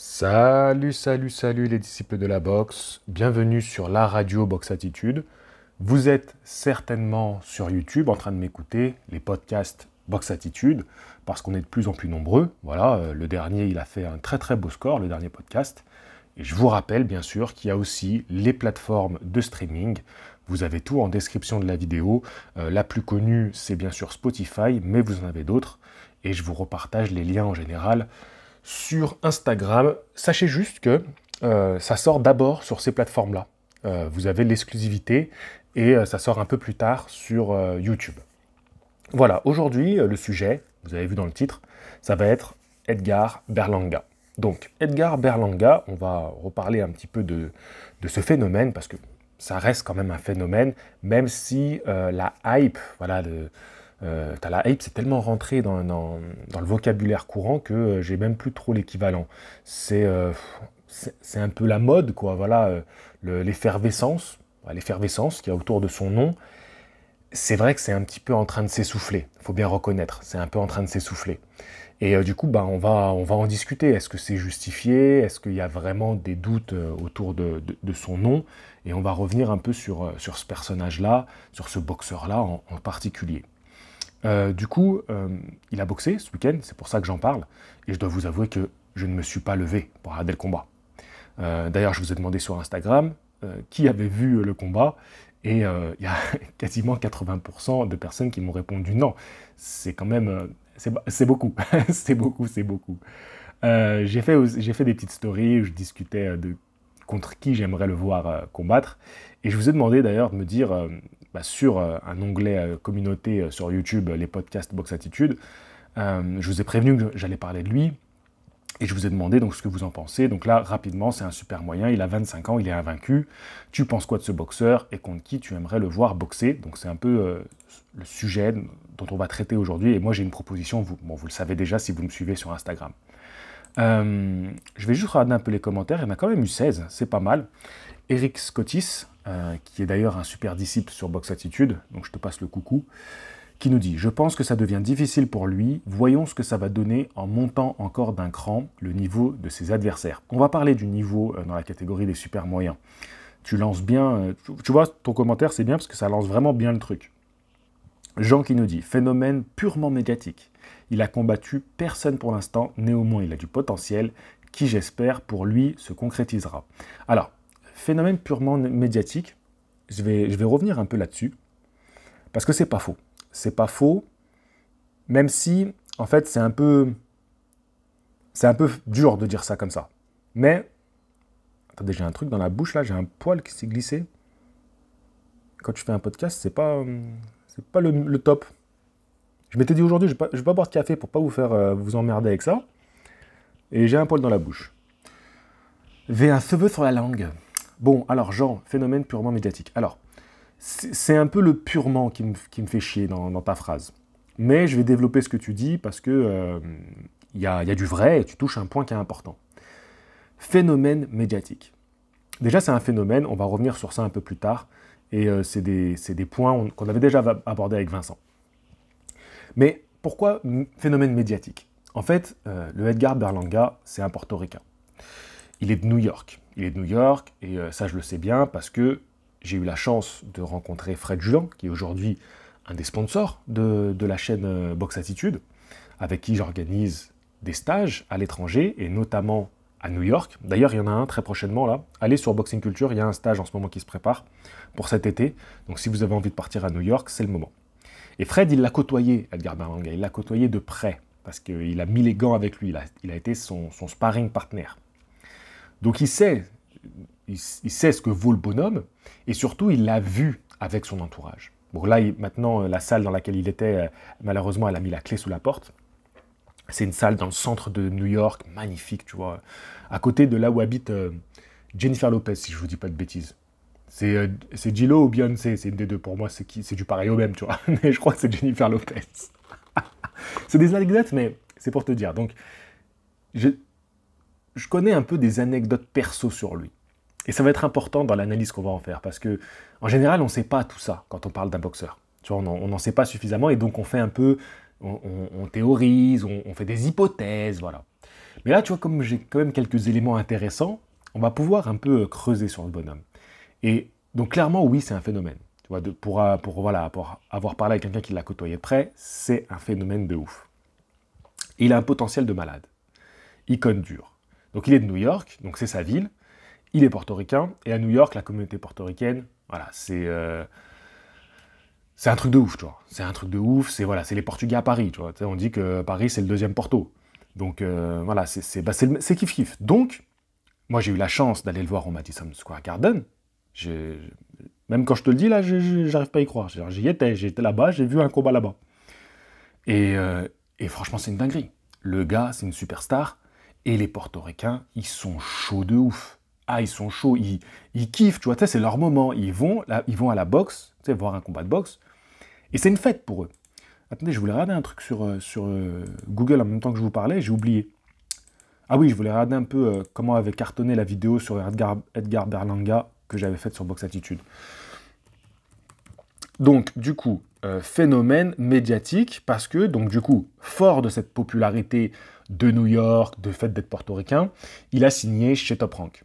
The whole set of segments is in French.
Salut, salut, salut les disciples de la boxe. Bienvenue sur la radio Boxe Attitude. Vous êtes certainement sur YouTube en train de m'écouter les podcasts Boxe Attitude parce qu'on est de plus en plus nombreux. Voilà, le dernier, il a fait un très très beau score, le dernier podcast. Et je vous rappelle bien sûr qu'il y a aussi les plateformes de streaming. Vous avez tout en description de la vidéo. La plus connue, c'est bien sûr Spotify, mais vous en avez d'autres. Et je vous repartage les liens en général sur Instagram. Sachez juste que ça sort d'abord sur ces plateformes-là. Vous avez l'exclusivité et ça sort un peu plus tard sur YouTube. Voilà, aujourd'hui, le sujet, vous avez vu dans le titre, ça va être Edgar Berlanga. Donc, Edgar Berlanga, on va reparler un petit peu de ce phénomène, parce que ça reste quand même un phénomène, même si la hype, voilà, la hype, c'est tellement rentré dans le vocabulaire courant que j'ai même plus trop l'équivalent. C'est un peu la mode, quoi, voilà, l'effervescence qu'il y a autour de son nom. C'est vrai que c'est un petit peu en train de s'essouffler, il faut bien reconnaître, c'est un peu en train de s'essouffler. Et du coup, on va en discuter. Est-ce que c'est justifié? Est-ce qu'il y a vraiment des doutes autour de son nom? Et on va revenir un peu sur ce personnage-là, sur ce boxeur-là en particulier. Du coup, il a boxé ce week-end, c'est pour ça que j'en parle. Et je dois vous avouer que je ne me suis pas levé pour regarder le combat. D'ailleurs, je vous ai demandé sur Instagram qui avait vu le combat. Et il y a quasiment 80% de personnes qui m'ont répondu non. C'est quand même... c'est beaucoup. C'est beaucoup, c'est beaucoup. J'ai fait des petites stories où je discutais contre qui j'aimerais le voir combattre. Et je vous ai demandé d'ailleurs de me dire sur un onglet communauté sur YouTube, les podcasts Boxe Attitude, je vous ai prévenu que j'allais parler de lui. Et je vous ai demandé donc ce que vous en pensez. Donc là, rapidement, c'est un super moyen. Il a 25 ans, il est invaincu. Tu penses quoi de ce boxeur et contre qui tu aimerais le voir boxer? Donc c'est un peu le sujet dont on va traiter aujourd'hui. Et moi, j'ai une proposition. Vous le savez déjà si vous me suivez sur Instagram. Je vais juste regarder un peu les commentaires. Il y en a quand même eu 16. C'est pas mal. Eric Scottis, qui est d'ailleurs un super disciple sur Boxe Attitude. Donc je te passe le coucou. Qui nous dit « Je pense que ça devient difficile pour lui. Voyons ce que ça va donner en montant encore d'un cran le niveau de ses adversaires. » On va parler du niveau dans la catégorie des super moyens. Tu lances bien... tu vois, ton commentaire, c'est bien parce que ça lance vraiment bien le truc. Jean qui nous dit « Phénomène purement médiatique. Il a combattu personne pour l'instant. Néanmoins, il a du potentiel qui, j'espère, pour lui, se concrétisera. » Alors, phénomène purement médiatique, je vais revenir un peu là-dessus parce que c'est pas faux. C'est pas faux, même si, en fait, c'est un peu dur de dire ça comme ça. Mais, attendez, j'ai un truc dans la bouche, là, j'ai un poil qui s'est glissé. Quand tu fais un podcast, c'est pas le top. Je m'étais dit aujourd'hui, je vais pas boire de café pour pas vous faire vous emmerder avec ça. Et j'ai un poil dans la bouche. J'ai un cheveu sur la langue. Bon, alors, Jean, phénomène purement médiatique. Alors, c'est un peu le purement qui me fait chier dans ta phrase. Mais je vais développer ce que tu dis parce que y a du vrai et tu touches un point qui est important. Phénomène médiatique. Déjà, c'est un phénomène, on va revenir sur ça un peu plus tard, et c'est des points qu'on avait déjà abordés avec Vincent. Mais pourquoi phénomène médiatique? En fait, le Edgar Berlanga, c'est un portoricain. Il est de New York. Il est de New York, et ça je le sais bien parce que j'ai eu la chance de rencontrer Fred Juan, qui est aujourd'hui un des sponsors de la chaîne Boxe Attitude, avec qui j'organise des stages à l'étranger, et notamment à New York. D'ailleurs, il y en a un très prochainement, là. Allez sur Boxing Culture, il y a un stage en ce moment qui se prépare pour cet été. Donc si vous avez envie de partir à New York, c'est le moment. Et Fred, il l'a côtoyé, Edgar Berlanga, il l'a côtoyé de près, parce qu'il a mis les gants avec lui, il a été son sparring partner. Donc il sait ce que vaut le bonhomme, et surtout, il l'a vu avec son entourage. Bon, là, maintenant, la salle dans laquelle il était, malheureusement, elle a mis la clé sous la porte. C'est une salle dans le centre de New York, magnifique, tu vois, à côté de là où habite Jennifer Lopez, si je vous dis pas de bêtises. C'est J-Lo ou Beyoncé, c'est une des deux. Pour moi, c'est du pareil au même, tu vois. Mais je crois que c'est Jennifer Lopez. C'est des anecdotes, mais c'est pour te dire. Donc, je connais un peu des anecdotes perso sur lui. Et ça va être important dans l'analyse qu'on va en faire, parce que en général, on ne sait pas tout ça quand on parle d'un boxeur. Tu vois, on n'en sait pas suffisamment, et donc on fait un peu, on théorise, on fait des hypothèses, voilà. Mais là, tu vois, comme j'ai quand même quelques éléments intéressants, on va pouvoir un peu creuser sur le bonhomme. Et donc, clairement, oui, c'est un phénomène. Tu vois, voilà, pour avoir parlé avec quelqu'un qui l'a côtoyé de près, c'est un phénomène de ouf. Et il a un potentiel de malade. Icône dure. Donc, il est de New York, donc c'est sa ville. Il est portoricain. Et à New York, la communauté portoricaine, voilà, c'est un truc de ouf, tu vois. C'est un truc de ouf, c'est les Portugais à Paris, tu vois. Tu sais, on dit que Paris, c'est le deuxième Porto. Donc, voilà, c'est kiff-kiff. Donc, moi, j'ai eu la chance d'aller le voir au Madison Square Garden. Même quand je te le dis, là, j'arrive pas à y croire. J'étais là-bas, j'ai vu un combat là-bas. Et, et franchement, c'est une dinguerie. Le gars, c'est une superstar. Et les Portoricains, ils sont chauds de ouf. Ah, ils sont chauds, ils kiffent, tu vois, tu sais, c'est leur moment. Ils vont à la boxe, tu sais, voir un combat de boxe. Et c'est une fête pour eux. Attendez, je voulais regarder un truc sur Google en même temps que je vous parlais, j'ai oublié. Ah oui, je voulais regarder un peu comment avait cartonné la vidéo sur Edgar Berlanga que j'avais faite sur Box Attitude. Donc, du coup, phénomène médiatique, parce que, donc, du coup, fort de cette popularité de New York, de fait d'être portoricain, il a signé chez Top Rank.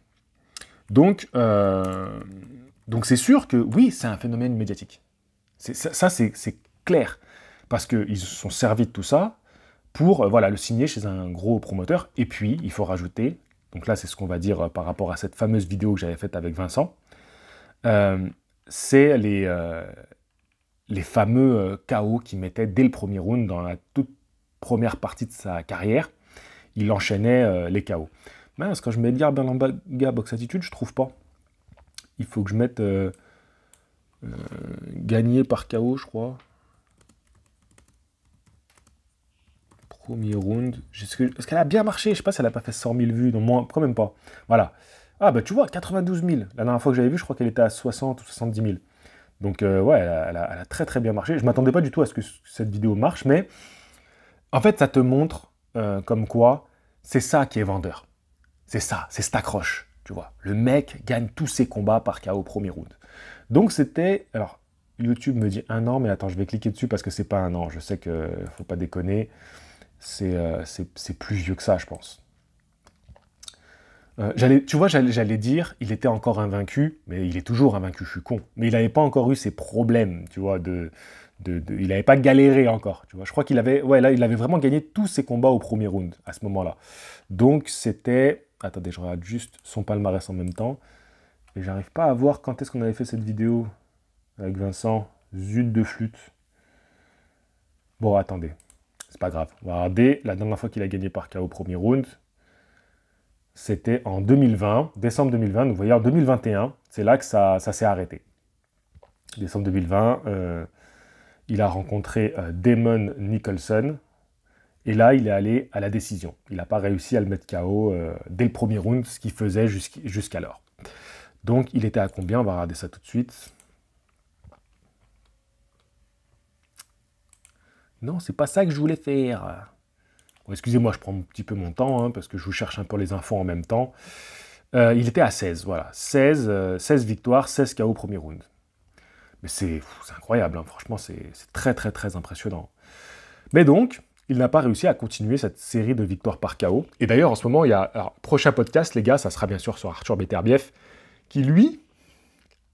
Donc c'est sûr que, oui, c'est un phénomène médiatique. C'est clair, parce qu'ils se sont servis de tout ça pour voilà, le signer chez un gros promoteur. Et puis, il faut rajouter, donc là, c'est ce qu'on va dire par rapport à cette fameuse vidéo que j'avais faite avec Vincent, c'est les fameux KO qu'il mettait dès le premier round, dans la toute première partie de sa carrière. Il enchaînait les KO. Mince, quand je mets Edgar Berlanga Box Attitude, je trouve pas. Il faut que je mette gagné par KO, je crois. Premier round. Est-ce qu'elle a bien marché? Je sais pas si elle a pas fait 100 000 vues. Non, moins, quand même pas. Voilà. Ah bah tu vois, 92 000. La dernière fois que j'avais vu, je crois qu'elle était à 60 ou 70 000. Donc ouais, elle a très très bien marché. Je m'attendais pas du tout à ce que cette vidéo marche, mais en fait, ça te montre comme quoi c'est ça qui est vendeur. C'est ça, c'est cette accroche, tu vois. Le mec gagne tous ses combats par KO au premier round. Donc c'était, alors YouTube me dit 1 an, mais attends, je vais cliquer dessus parce que c'est pas 1 an. Je sais que faut pas déconner, c'est plus vieux que ça, je pense. Tu vois, j'allais dire, il était encore invaincu, mais il est toujours invaincu, je suis con. Mais il n'avait pas encore eu ces problèmes, tu vois, il n'avait pas galéré encore, tu vois. Je crois qu'il avait, ouais, là, il avait vraiment gagné tous ses combats au premier round, à ce moment-là. Donc, c'était, attendez, je regarde juste son palmarès en même temps, et j'arrive pas à voir quand est-ce qu'on avait fait cette vidéo avec Vincent, zut de flûte. Bon, attendez, c'est pas grave. On va regarder, la dernière fois qu'il a gagné par KO au premier round, c'était en 2020, décembre 2020, donc vous voyez en 2021, c'est là que ça s'est arrêté. Décembre 2020, il a rencontré Damon Nicholson, et là il est allé à la décision. Il n'a pas réussi à le mettre KO dès le premier round, ce qu'il faisait jusqu'alors. Donc il était à combien? On va regarder ça tout de suite. Non, c'est pas ça que je voulais faire. Bon, excusez-moi, je prends un petit peu mon temps, hein, parce que je vous cherche un peu les infos en même temps. Il était à 16, voilà. 16 victoires, 16 KO au premier round. Mais c'est incroyable, hein. Franchement, c'est très très très impressionnant. Mais donc, il n'a pas réussi à continuer cette série de victoires par KO. Et d'ailleurs, en ce moment, il y a... Alors, prochain podcast, les gars, ça sera bien sûr sur Arthur Beterbiev, qui, lui,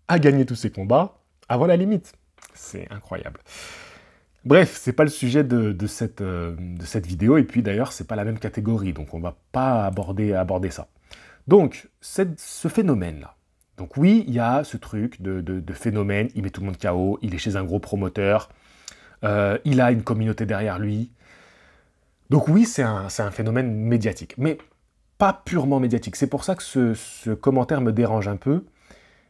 a gagné tous ses combats avant la limite. C'est incroyable. Bref, c'est pas le sujet de cette vidéo, et puis d'ailleurs, c'est pas la même catégorie, donc on va pas aborder ça. Donc, ce phénomène-là. Donc oui, il y a ce truc de phénomène, il met tout le monde KO, il est chez un gros promoteur, il a une communauté derrière lui. Donc oui, c'est un phénomène médiatique, mais pas purement médiatique. C'est pour ça que ce commentaire me dérange un peu,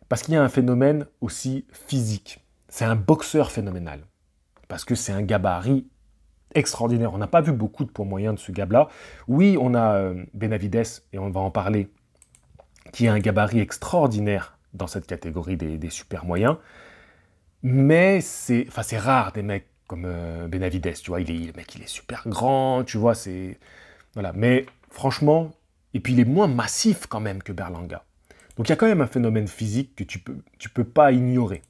parce qu'il y a un phénomène aussi physique. C'est un boxeur phénoménal. Parce que c'est un gabarit extraordinaire. On n'a pas vu beaucoup de poids moyens de ce gars-là. Oui, on a Benavides, et on va en parler, qui a un gabarit extraordinaire dans cette catégorie des super moyens. Mais c'est rare des mecs comme Benavides, tu vois. Le mec, il est super grand, tu vois. Voilà. Mais franchement, et puis il est moins massif quand même que Berlanga. Donc il y a quand même un phénomène physique que tu peux pas ignorer.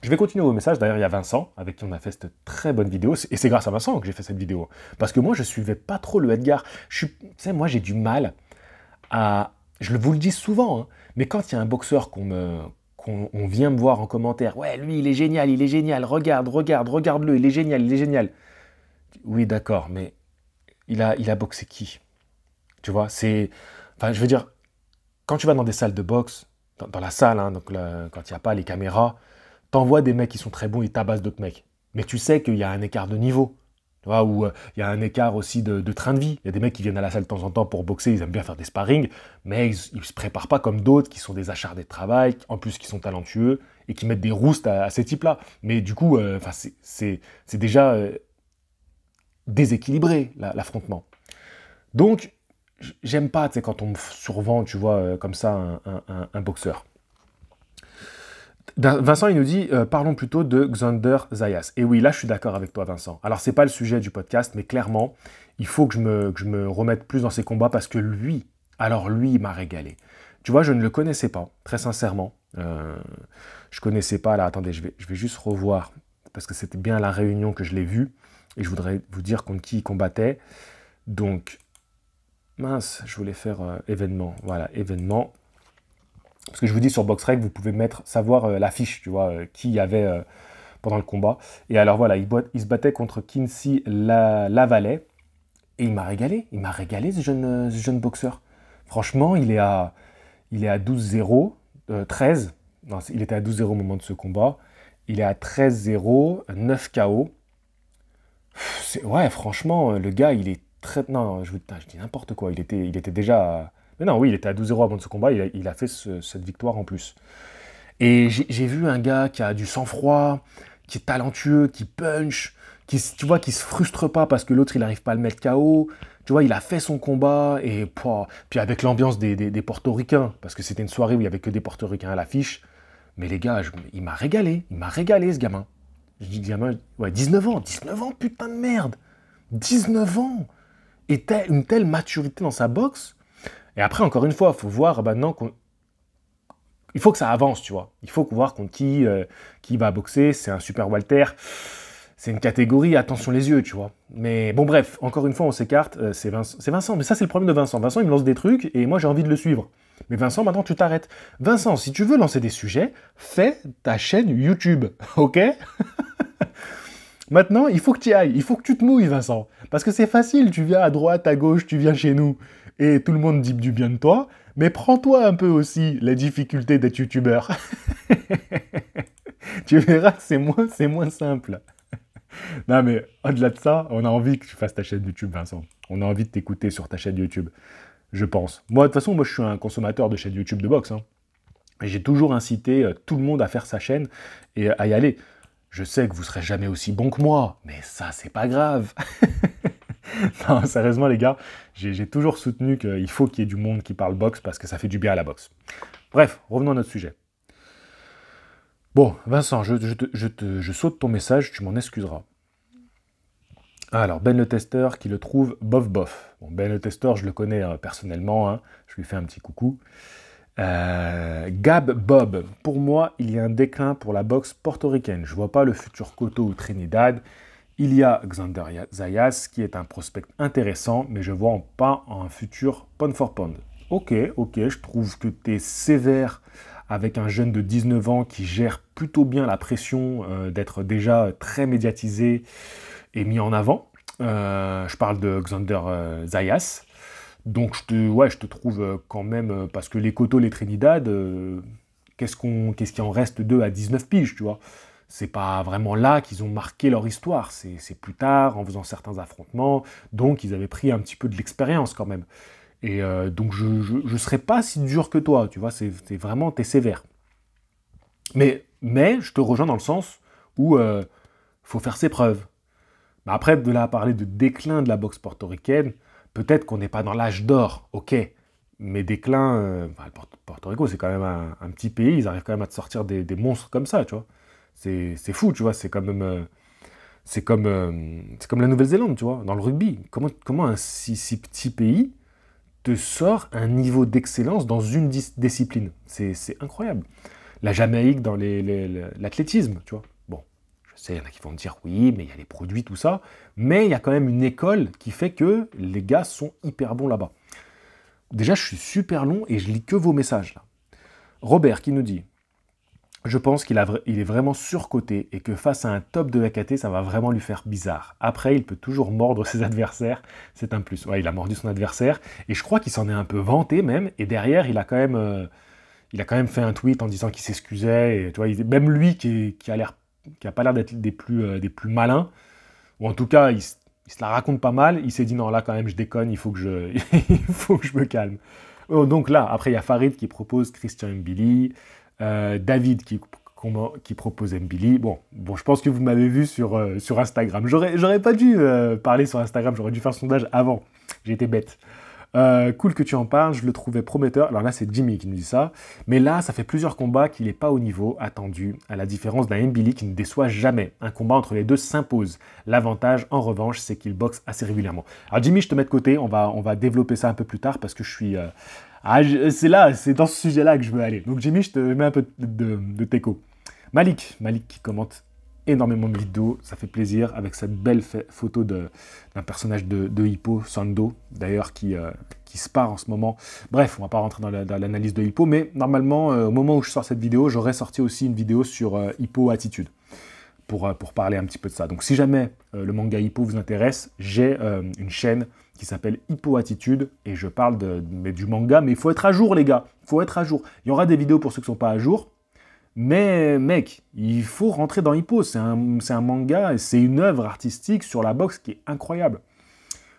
Je vais continuer vos messages. D'ailleurs, il y a Vincent, avec qui on a fait cette très bonne vidéo. Et c'est grâce à Vincent que j'ai fait cette vidéo. Parce que moi, je suivais pas trop le Edgar. Tu sais, moi, j'ai du mal à... Je vous le dis souvent, hein, mais quand il y a un boxeur qu'on vient me voir en commentaire, ouais, lui, il est génial, regarde-le, il est génial, il est génial. Oui, d'accord, mais il a boxé qui? Tu vois, c'est... Enfin, je veux dire, quand tu vas dans des salles de boxe, dans la salle, hein, donc quand il n'y a pas les caméras, t'envoies des mecs qui sont très bons, ils tabassent d'autres mecs. Mais tu sais qu'il y a un écart de niveau. Tu vois, ou il y a un écart aussi de train de vie. Il y a des mecs qui viennent à la salle de temps en temps pour boxer, ils aiment bien faire des sparring, mais ils ne se préparent pas comme d'autres qui sont des acharnés de travail, en plus qui sont talentueux, et qui mettent des roustes à ces types-là. Mais du coup, c'est déjà déséquilibré, l'affrontement. Donc, j'aime pas, tu sais, quand on me survend, tu vois, comme ça, un boxeur. Vincent, il nous dit, parlons plutôt de Xander Zayas. Et oui, là, je suis d'accord avec toi, Vincent. Alors, c'est pas le sujet du podcast, mais clairement, il faut que je me remette plus dans ses combats parce que lui, il m'a régalé. Tu vois, je ne le connaissais pas, très sincèrement. Je connaissais pas, là, attendez, je vais juste revoir, parce que c'était bien à la réunion que je l'ai vu, et je voudrais vous dire contre qui il combattait. Donc, mince, je voulais faire événement. Voilà, événement. Parce que je vous dis, sur BoxRec, vous pouvez savoir l'affiche, tu vois, qui y avait pendant le combat. Et alors voilà, il se battait contre Kinsey Lavalais. Et il m'a régalé ce jeune boxeur. Franchement, il est à 12-0, 13. Non, il était à 12-0 au moment de ce combat. Il est à 13-0, 9 KO. Ouais, franchement, le gars, il est très... Non, je dis n'importe quoi. Il était déjà... Mais non, oui, il était à 12-0 avant de ce combat, il a fait cette victoire en plus. Et j'ai vu un gars qui a du sang-froid, qui est talentueux, qui punch, tu vois, qui se frustre pas parce que l'autre, il n'arrive pas à le mettre KO. Tu vois, il a fait son combat, et puis avec l'ambiance des Portoricains, parce que c'était une soirée où il n'y avait que des Portoricains à l'affiche. Mais les gars, il m'a régalé ce gamin. Je dis gamin, ouais, 19 ans, putain de merde. 19 ans. Et une telle maturité dans sa boxe. Et après, encore une fois, il faut voir maintenant il faut que ça avance, tu vois. Il faut voir contre qui va boxer. C'est un super Walter. C'est une catégorie, attention les yeux, tu vois. Mais bon, bref, encore une fois, on s'écarte. C'est Vincent. Mais ça, c'est le problème de Vincent. Vincent, il me lance des trucs et moi, j'ai envie de le suivre. Mais Vincent, maintenant, tu t'arrêtes. Vincent, si tu veux lancer des sujets, fais ta chaîne YouTube, ok? Maintenant, il faut que tu y ailles. Il faut que tu te mouilles, Vincent. Parce que c'est facile. Tu viens à droite, à gauche, tu viens chez nous. Et tout le monde dit du bien de toi. Mais prends-toi un peu aussi les difficultés d'être youtubeur. Tu verras que c'est moins simple. Non, mais au-delà de ça, on a envie que tu fasses ta chaîne YouTube, Vincent. On a envie de t'écouter sur ta chaîne YouTube, je pense. Moi, de toute façon, je suis un consommateur de chaînes YouTube de boxe. Hein. Et j'ai toujours incité tout le monde à faire sa chaîne et à y aller. Je sais que vous serez jamais aussi bon que moi, mais ça, c'est pas grave. Non, sérieusement, les gars, j'ai toujours soutenu qu'il faut qu'il y ait du monde qui parle boxe parce que ça fait du bien à la boxe. Bref, revenons à notre sujet. Bon, Vincent, je saute ton message, tu m'en excuseras. Alors, Ben le testeur qui le trouve bof. Bon, Ben le testeur, je le connais personnellement, hein, je lui fais un petit coucou. Gab Bob, pour moi, il y a un déclin pour la boxe portoricaine. Je vois pas le futur Cotto ou Trinidad. Il y a Xander Zayas, qui est un prospect intéressant, mais je vois pas un futur pound for pound. Ok, je trouve que tu es sévère avec un jeune de 19 ans qui gère plutôt bien la pression d'être déjà très médiatisé et mis en avant. Je parle de Xander Zayas. Donc je te trouve quand même, parce que les Cotto, les Trinidad, qu'est-ce qui en reste d'eux à 19 piges, tu vois? C'est pas vraiment là qu'ils ont marqué leur histoire, c'est plus tard, en faisant certains affrontements, donc ils avaient pris un petit peu de l'expérience quand même. Et donc je serais pas si dur que toi, tu vois, t'es sévère. Mais je te rejoins dans le sens où faut faire ses preuves. Mais après, de là à parler de déclin de la boxe portoricaine, peut-être qu'on n'est pas dans l'âge d'or, ok, mais déclin, Porto Rico, c'est quand même un petit pays, ils arrivent quand même à te sortir des monstres comme ça, tu vois. C'est fou, tu vois, c'est comme la Nouvelle-Zélande, tu vois, dans le rugby. Comment un si petit pays te sort un niveau d'excellence dans une discipline? C'est incroyable. la Jamaïque dans l'athlétisme, tu vois. Bon, je sais, il y en a qui vont me dire oui, mais il y a les produits, tout ça. Mais il y a quand même une école qui fait que les gars sont hyper bons là-bas. Déjà, je suis super long et je lis que vos messages là. Robert qui nous dit: je pense qu'il est vraiment surcoté et que face à un top de VKT, ça va vraiment lui faire bizarre. Après, il peut toujours mordre ses adversaires, c'est un plus. Ouais, il a mordu son adversaire et je crois qu'il s'en est un peu vanté même. Et derrière, il a quand même fait un tweet en disant qu'il s'excusait. Et tu vois, même lui qui a pas l'air d'être des plus malins, ou en tout cas, il se la raconte pas mal. Il s'est dit non, là quand même, je déconne, il faut que il faut que je me calme. Oh, donc là, après, il y a Farid qui propose Christian Mbili. David qui propose Mbili. Bon, je pense que vous m'avez vu sur Instagram. J'aurais pas dû parler sur Instagram, j'aurais dû faire un sondage avant. J'ai été bête. Cool que tu en parles, je le trouvais prometteur. Alors là, c'est Jimmy qui nous dit ça. Mais là, ça fait plusieurs combats qu'il n'est pas au niveau attendu, à la différence d'un Mbili qui ne déçoit jamais. Un combat entre les deux s'impose. L'avantage, en revanche, c'est qu'il boxe assez régulièrement. Alors Jimmy, je te mets de côté, on va développer ça un peu plus tard parce que je suis... c'est dans ce sujet-là que je veux aller. Donc Jimmy, je te mets un peu de teco. Malik qui commente énormément de vidéos, ça fait plaisir, avec cette belle photo d'un personnage de Hippo, Sando, d'ailleurs, qui se part en ce moment. Bref, on va pas rentrer dans l'analyse de Hippo, mais normalement, au moment où je sors cette vidéo, j'aurais sorti aussi une vidéo sur Hippo Attitude, pour parler un petit peu de ça. Donc si jamais le manga Hippo vous intéresse, j'ai une chaîne qui s'appelle Hippo Attitude, et je parle du manga, mais il faut être à jour, les gars, il faut être à jour. Il y aura des vidéos pour ceux qui ne sont pas à jour, mais mec, il faut rentrer dans Hippo, c'est un manga, c'est une œuvre artistique sur la boxe qui est incroyable.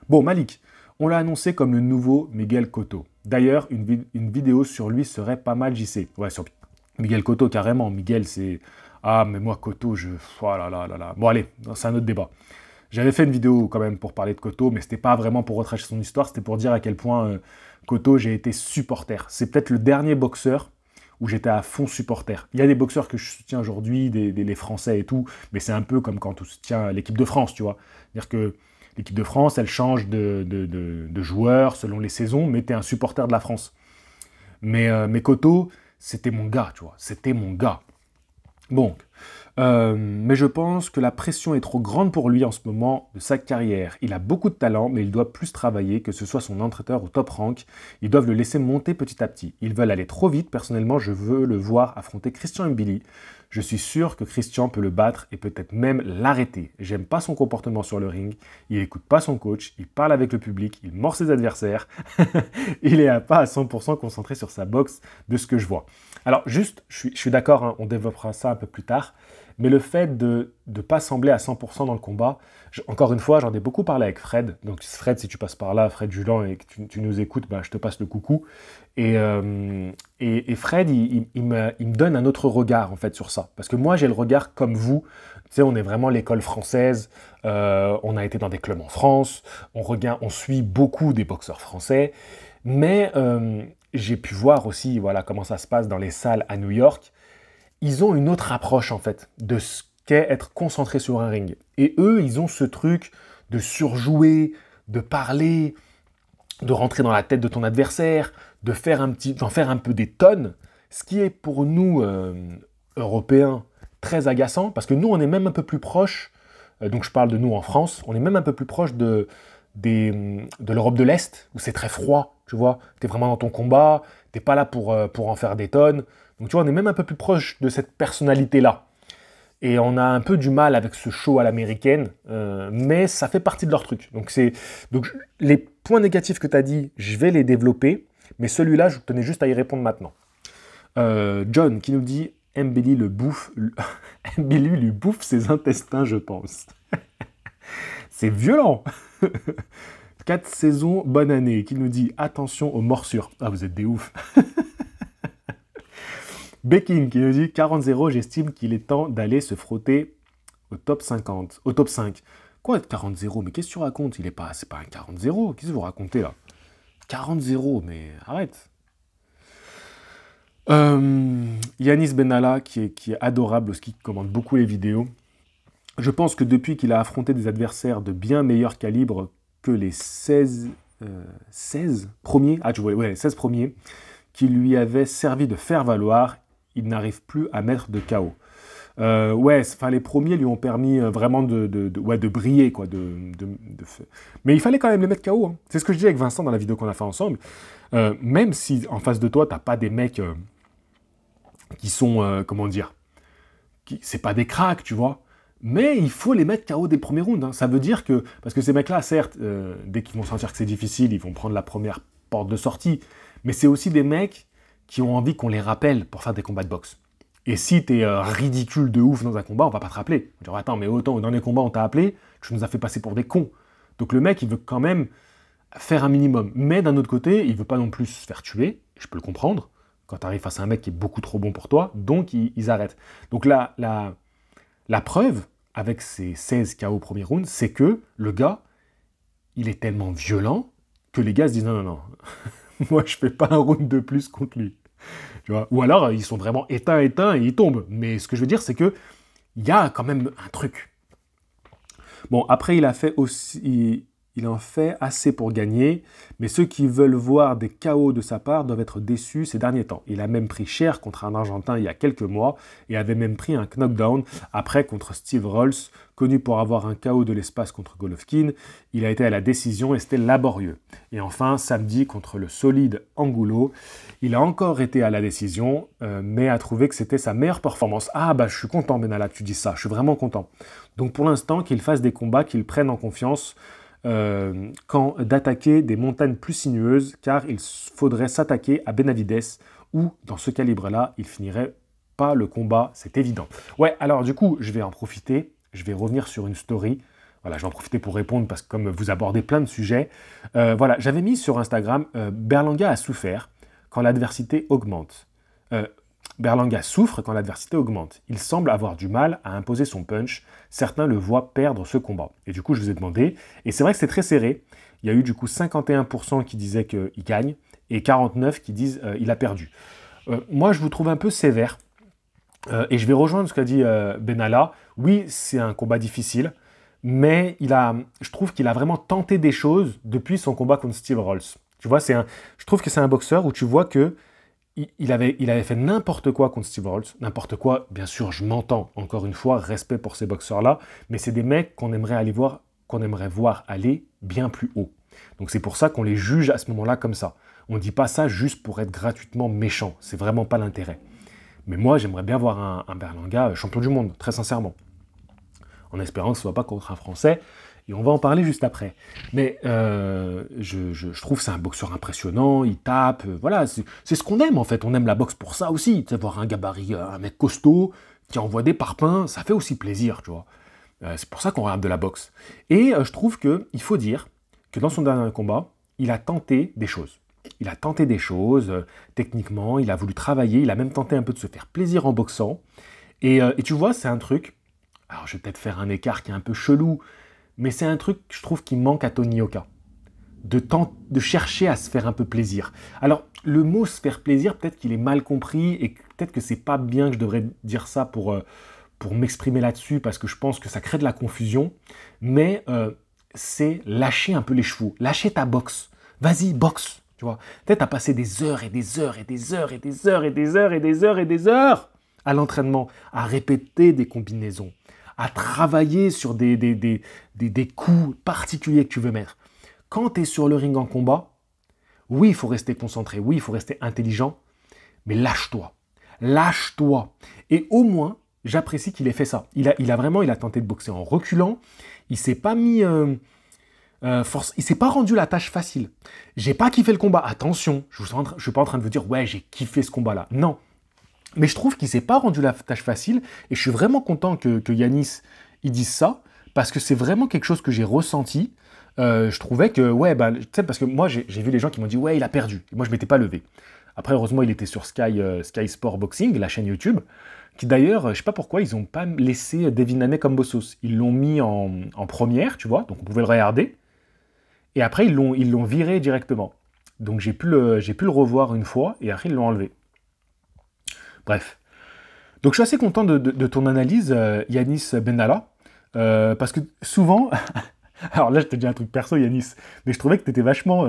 Bon, Malik, on l'a annoncé comme le nouveau Miguel Cotto. D'ailleurs, une vidéo sur lui serait pas mal, JC. Ouais, sur Miguel Cotto, carrément. Miguel, c'est... Ah, mais moi, Cotto, oh là là là là. Bon, allez, c'est un autre débat. J'avais fait une vidéo quand même pour parler de Cotto, mais c'était pas vraiment pour retracer son histoire, c'était pour dire à quel point Cotto, j'ai été supporter. C'est peut-être le dernier boxeur où j'étais à fond supporter. Il y a des boxeurs que je soutiens aujourd'hui, les Français et tout, mais c'est un peu comme quand on soutient l'équipe de France, tu vois. C'est-à-dire que l'équipe de France, elle change de joueurs selon les saisons, mais t'es un supporter de la France. Mais Cotto, c'était mon gars, tu vois, c'était mon gars. Bon, mais je pense que la pression est trop grande pour lui en ce moment de sa carrière. Il a beaucoup de talent, mais il doit plus travailler, que ce soit son entraîneur ou top rank. Ils doivent le laisser monter petit à petit. Ils veulent aller trop vite. Personnellement, je veux le voir affronter Christian Mbili. Je suis sûr que Christian peut le battre et peut-être même l'arrêter. J'aime pas son comportement sur le ring. Il écoute pas son coach. Il parle avec le public. Il mord ses adversaires. Il est pas à 100% concentré sur sa boxe de ce que je vois. Alors juste, je suis d'accord, hein, on développera ça un peu plus tard. Mais le fait de ne pas sembler à 100% dans le combat, encore une fois, j'en ai beaucoup parlé avec Fred. Donc Fred, si tu passes par là, Fred Julan, et que tu nous écoutes, bah, je te passe le coucou. Et Fred, il me donne un autre regard, en fait, sur ça. Parce que moi, j'ai le regard comme vous. Tu sais, on est vraiment l'école française. On a été dans des clubs en France. On suit beaucoup des boxeurs français. Mais j'ai pu voir aussi, voilà, comment ça se passe dans les salles à New York. Ils ont une autre approche, en fait, de ce qu'est être concentré sur un ring. Et eux, ils ont ce truc de surjouer, de parler, de rentrer dans la tête de ton adversaire, d'en faire un peu des tonnes, ce qui est pour nous, Européens, très agaçant, parce que nous, on est même un peu plus proche, donc je parle de nous en France, on est même un peu plus proche de l'Europe de l'Est, où c'est très froid, tu vois, t'es vraiment dans ton combat, t'es pas là pour en faire des tonnes. Donc tu vois, on est même un peu plus proche de cette personnalité-là. Et on a un peu du mal avec ce show à l'américaine, mais ça fait partie de leur truc. Donc les points négatifs que tu as dit, je vais les développer, mais celui-là, je tenais juste à y répondre maintenant. John qui nous dit « Mbili lui bouffe ses intestins, je pense. » C'est violent. 4 saisons, bonne année. Qui nous dit « Attention aux morsures. » Ah, vous êtes des oufs. Bekin qui nous dit 40-0, j'estime qu'il est temps d'aller se frotter au top 50, au top 5. Quoi 40-0? Mais qu'est-ce que tu racontes? C'est pas un 40-0, qu'est-ce que vous racontez là? 40-0, mais arrête. Yanis Benalla qui est adorable, qui commente beaucoup les vidéos. Je pense que depuis qu'il a affronté des adversaires de bien meilleur calibre que les 16 premiers, ah tu vois, ouais, 16 premiers, qui lui avaient servi de faire valoir, il n'arrive plus à mettre de KO. Ouais, enfin les premiers lui ont permis vraiment de briller, quoi. Mais il fallait quand même les mettre KO. Hein. C'est ce que je disais avec Vincent dans la vidéo qu'on a fait ensemble. Même si en face de toi, t'as pas des mecs qui sont, comment dire, c'est pas des cracks, tu vois. Mais il faut les mettre KO des premiers rounds. Hein. Ça veut dire que, parce que ces mecs-là, certes, dès qu'ils vont sentir que c'est difficile, ils vont prendre la première porte de sortie. Mais c'est aussi des mecs qui ont envie qu'on les rappelle pour faire des combats de boxe. Et si t'es ridicule de ouf dans un combat, on va pas te rappeler. On va dire, attends, mais autant dans les combats on t'a appelé, tu nous as fait passer pour des cons. Donc le mec, il veut quand même faire un minimum. Mais d'un autre côté, il veut pas non plus se faire tuer. Je peux le comprendre. Quand tu arrives face à un mec qui est beaucoup trop bon pour toi, donc ils arrêtent. Donc là, la preuve, avec ces 16 KO au premier round, c'est que le gars, il est tellement violent que les gars se disent non, non, non, moi je fais pas un round de plus contre lui. Tu vois. Ou alors, ils sont vraiment éteints et ils tombent. Mais ce que je veux dire, c'est que il y a quand même un truc. Bon, après, il en fait assez pour gagner, mais ceux qui veulent voir des KO de sa part doivent être déçus ces derniers temps. Il a même pris cher contre un Argentin il y a quelques mois et avait même pris un knockdown après contre Steve Rolls, connu pour avoir un KO de l'espace contre Golovkin. Il a été à la décision et c'était laborieux. Et enfin, samedi contre le solide Angulo, il a encore été à la décision, mais a trouvé que c'était sa meilleure performance. Ah bah je suis content Benalla que tu dis ça, je suis vraiment content. Donc pour l'instant, qu'il fasse des combats, qu'il prenne en confiance, quand d'attaquer des montagnes plus sinueuses, car il faudrait s'attaquer à Benavides, ou dans ce calibre-là, il finirait pas le combat, c'est évident. Ouais, alors du coup, je vais en profiter, je vais revenir sur une story, voilà, je vais en profiter pour répondre, parce que comme vous abordez plein de sujets, voilà, j'avais mis sur Instagram, Berlanga a souffert quand l'adversité augmente. Berlanga souffre quand l'adversité augmente. Il semble avoir du mal à imposer son punch. Certains le voient perdre ce combat. Et du coup, je vous ai demandé, et c'est vrai que c'est très serré. Il y a eu du coup 51% qui disaient qu'il gagne et 49% qui disent il a perdu. Moi, je vous trouve un peu sévère. Et je vais rejoindre ce qu'a dit Benalla. Oui, c'est un combat difficile, mais je trouve qu'il a vraiment tenté des choses depuis son combat contre Steve Rolls. Tu vois, je trouve que c'est un boxeur où tu vois que il avait fait n'importe quoi contre Steve Rolls, n'importe quoi, bien sûr, je m'entends, encore une fois, respect pour ces boxeurs-là, mais c'est des mecs qu'on aimerait voir aller bien plus haut. Donc c'est pour ça qu'on les juge à ce moment-là comme ça. On ne dit pas ça juste pour être gratuitement méchant, c'est vraiment pas l'intérêt. Mais moi, j'aimerais bien voir un Berlanga champion du monde, très sincèrement. En espérant que ce ne soit pas contre un Français, et on va en parler juste après. Mais je trouve que c'est un boxeur impressionnant, il tape, voilà, c'est ce qu'on aime en fait, on aime la boxe pour ça aussi, tu sais, voir un gabarit, un mec costaud, qui envoie des parpaings, ça fait aussi plaisir, tu vois. C'est pour ça qu'on regarde de la boxe. Et je trouve qu'il faut dire que dans son dernier combat, il a tenté des choses. Il a tenté des choses, techniquement, il a voulu travailler, il a même tenté un peu de se faire plaisir en boxant. Et tu vois, c'est un truc, alors je vais peut-être faire un écart qui est un peu chelou, mais c'est un truc, je trouve, qui manque à Tony Yoka. De chercher à se faire un peu plaisir. Alors, le mot se faire plaisir, peut-être qu'il est mal compris, et peut-être que c'est pas bien que je devrais dire ça pour m'exprimer là-dessus, parce que je pense que ça crée de la confusion, mais c'est lâcher un peu les chevaux, lâcher ta boxe. Vas-y, boxe, tu vois. Peut-être à passer des heures et des heures et des heures et des heures et des heures et des heures et des heures à l'entraînement, à répéter des combinaisons, à travailler sur des coups particuliers que tu veux mettre. Quand tu es sur le ring en combat, oui, il faut rester concentré, oui, il faut rester intelligent, mais lâche-toi. Lâche-toi. Et au moins, j'apprécie qu'il ait fait ça. Il a tenté de boxer en reculant, il s'est pas mis... il s'est pas rendu la tâche facile. J'ai pas kiffé le combat, attention, je suis pas en train de vous dire « ouais, j'ai kiffé ce combat-là ». Non. Mais je trouve qu'il s'est pas rendu la tâche facile et je suis vraiment content que Yanis il dise ça parce que c'est vraiment quelque chose que j'ai ressenti. Je trouvais que, ouais, bah, tu sais, parce que moi j'ai vu les gens qui m'ont dit ouais, il a perdu. Et moi je m'étais pas levé. Après, heureusement, il était sur Sky Sport Boxing, la chaîne YouTube, qui d'ailleurs, je sais pas pourquoi, ils ont pas laissé Devin Haney comme Bossos. Ils l'ont mis en première, tu vois, donc on pouvait le regarder. Et après, ils l'ont viré directement. Donc j'ai pu le revoir une fois et après ils l'ont enlevé. Bref. Donc je suis assez content de ton analyse, Yanis Benalla, parce que souvent, alors là je te dis un truc perso Yanis, mais je trouvais que tu étais vachement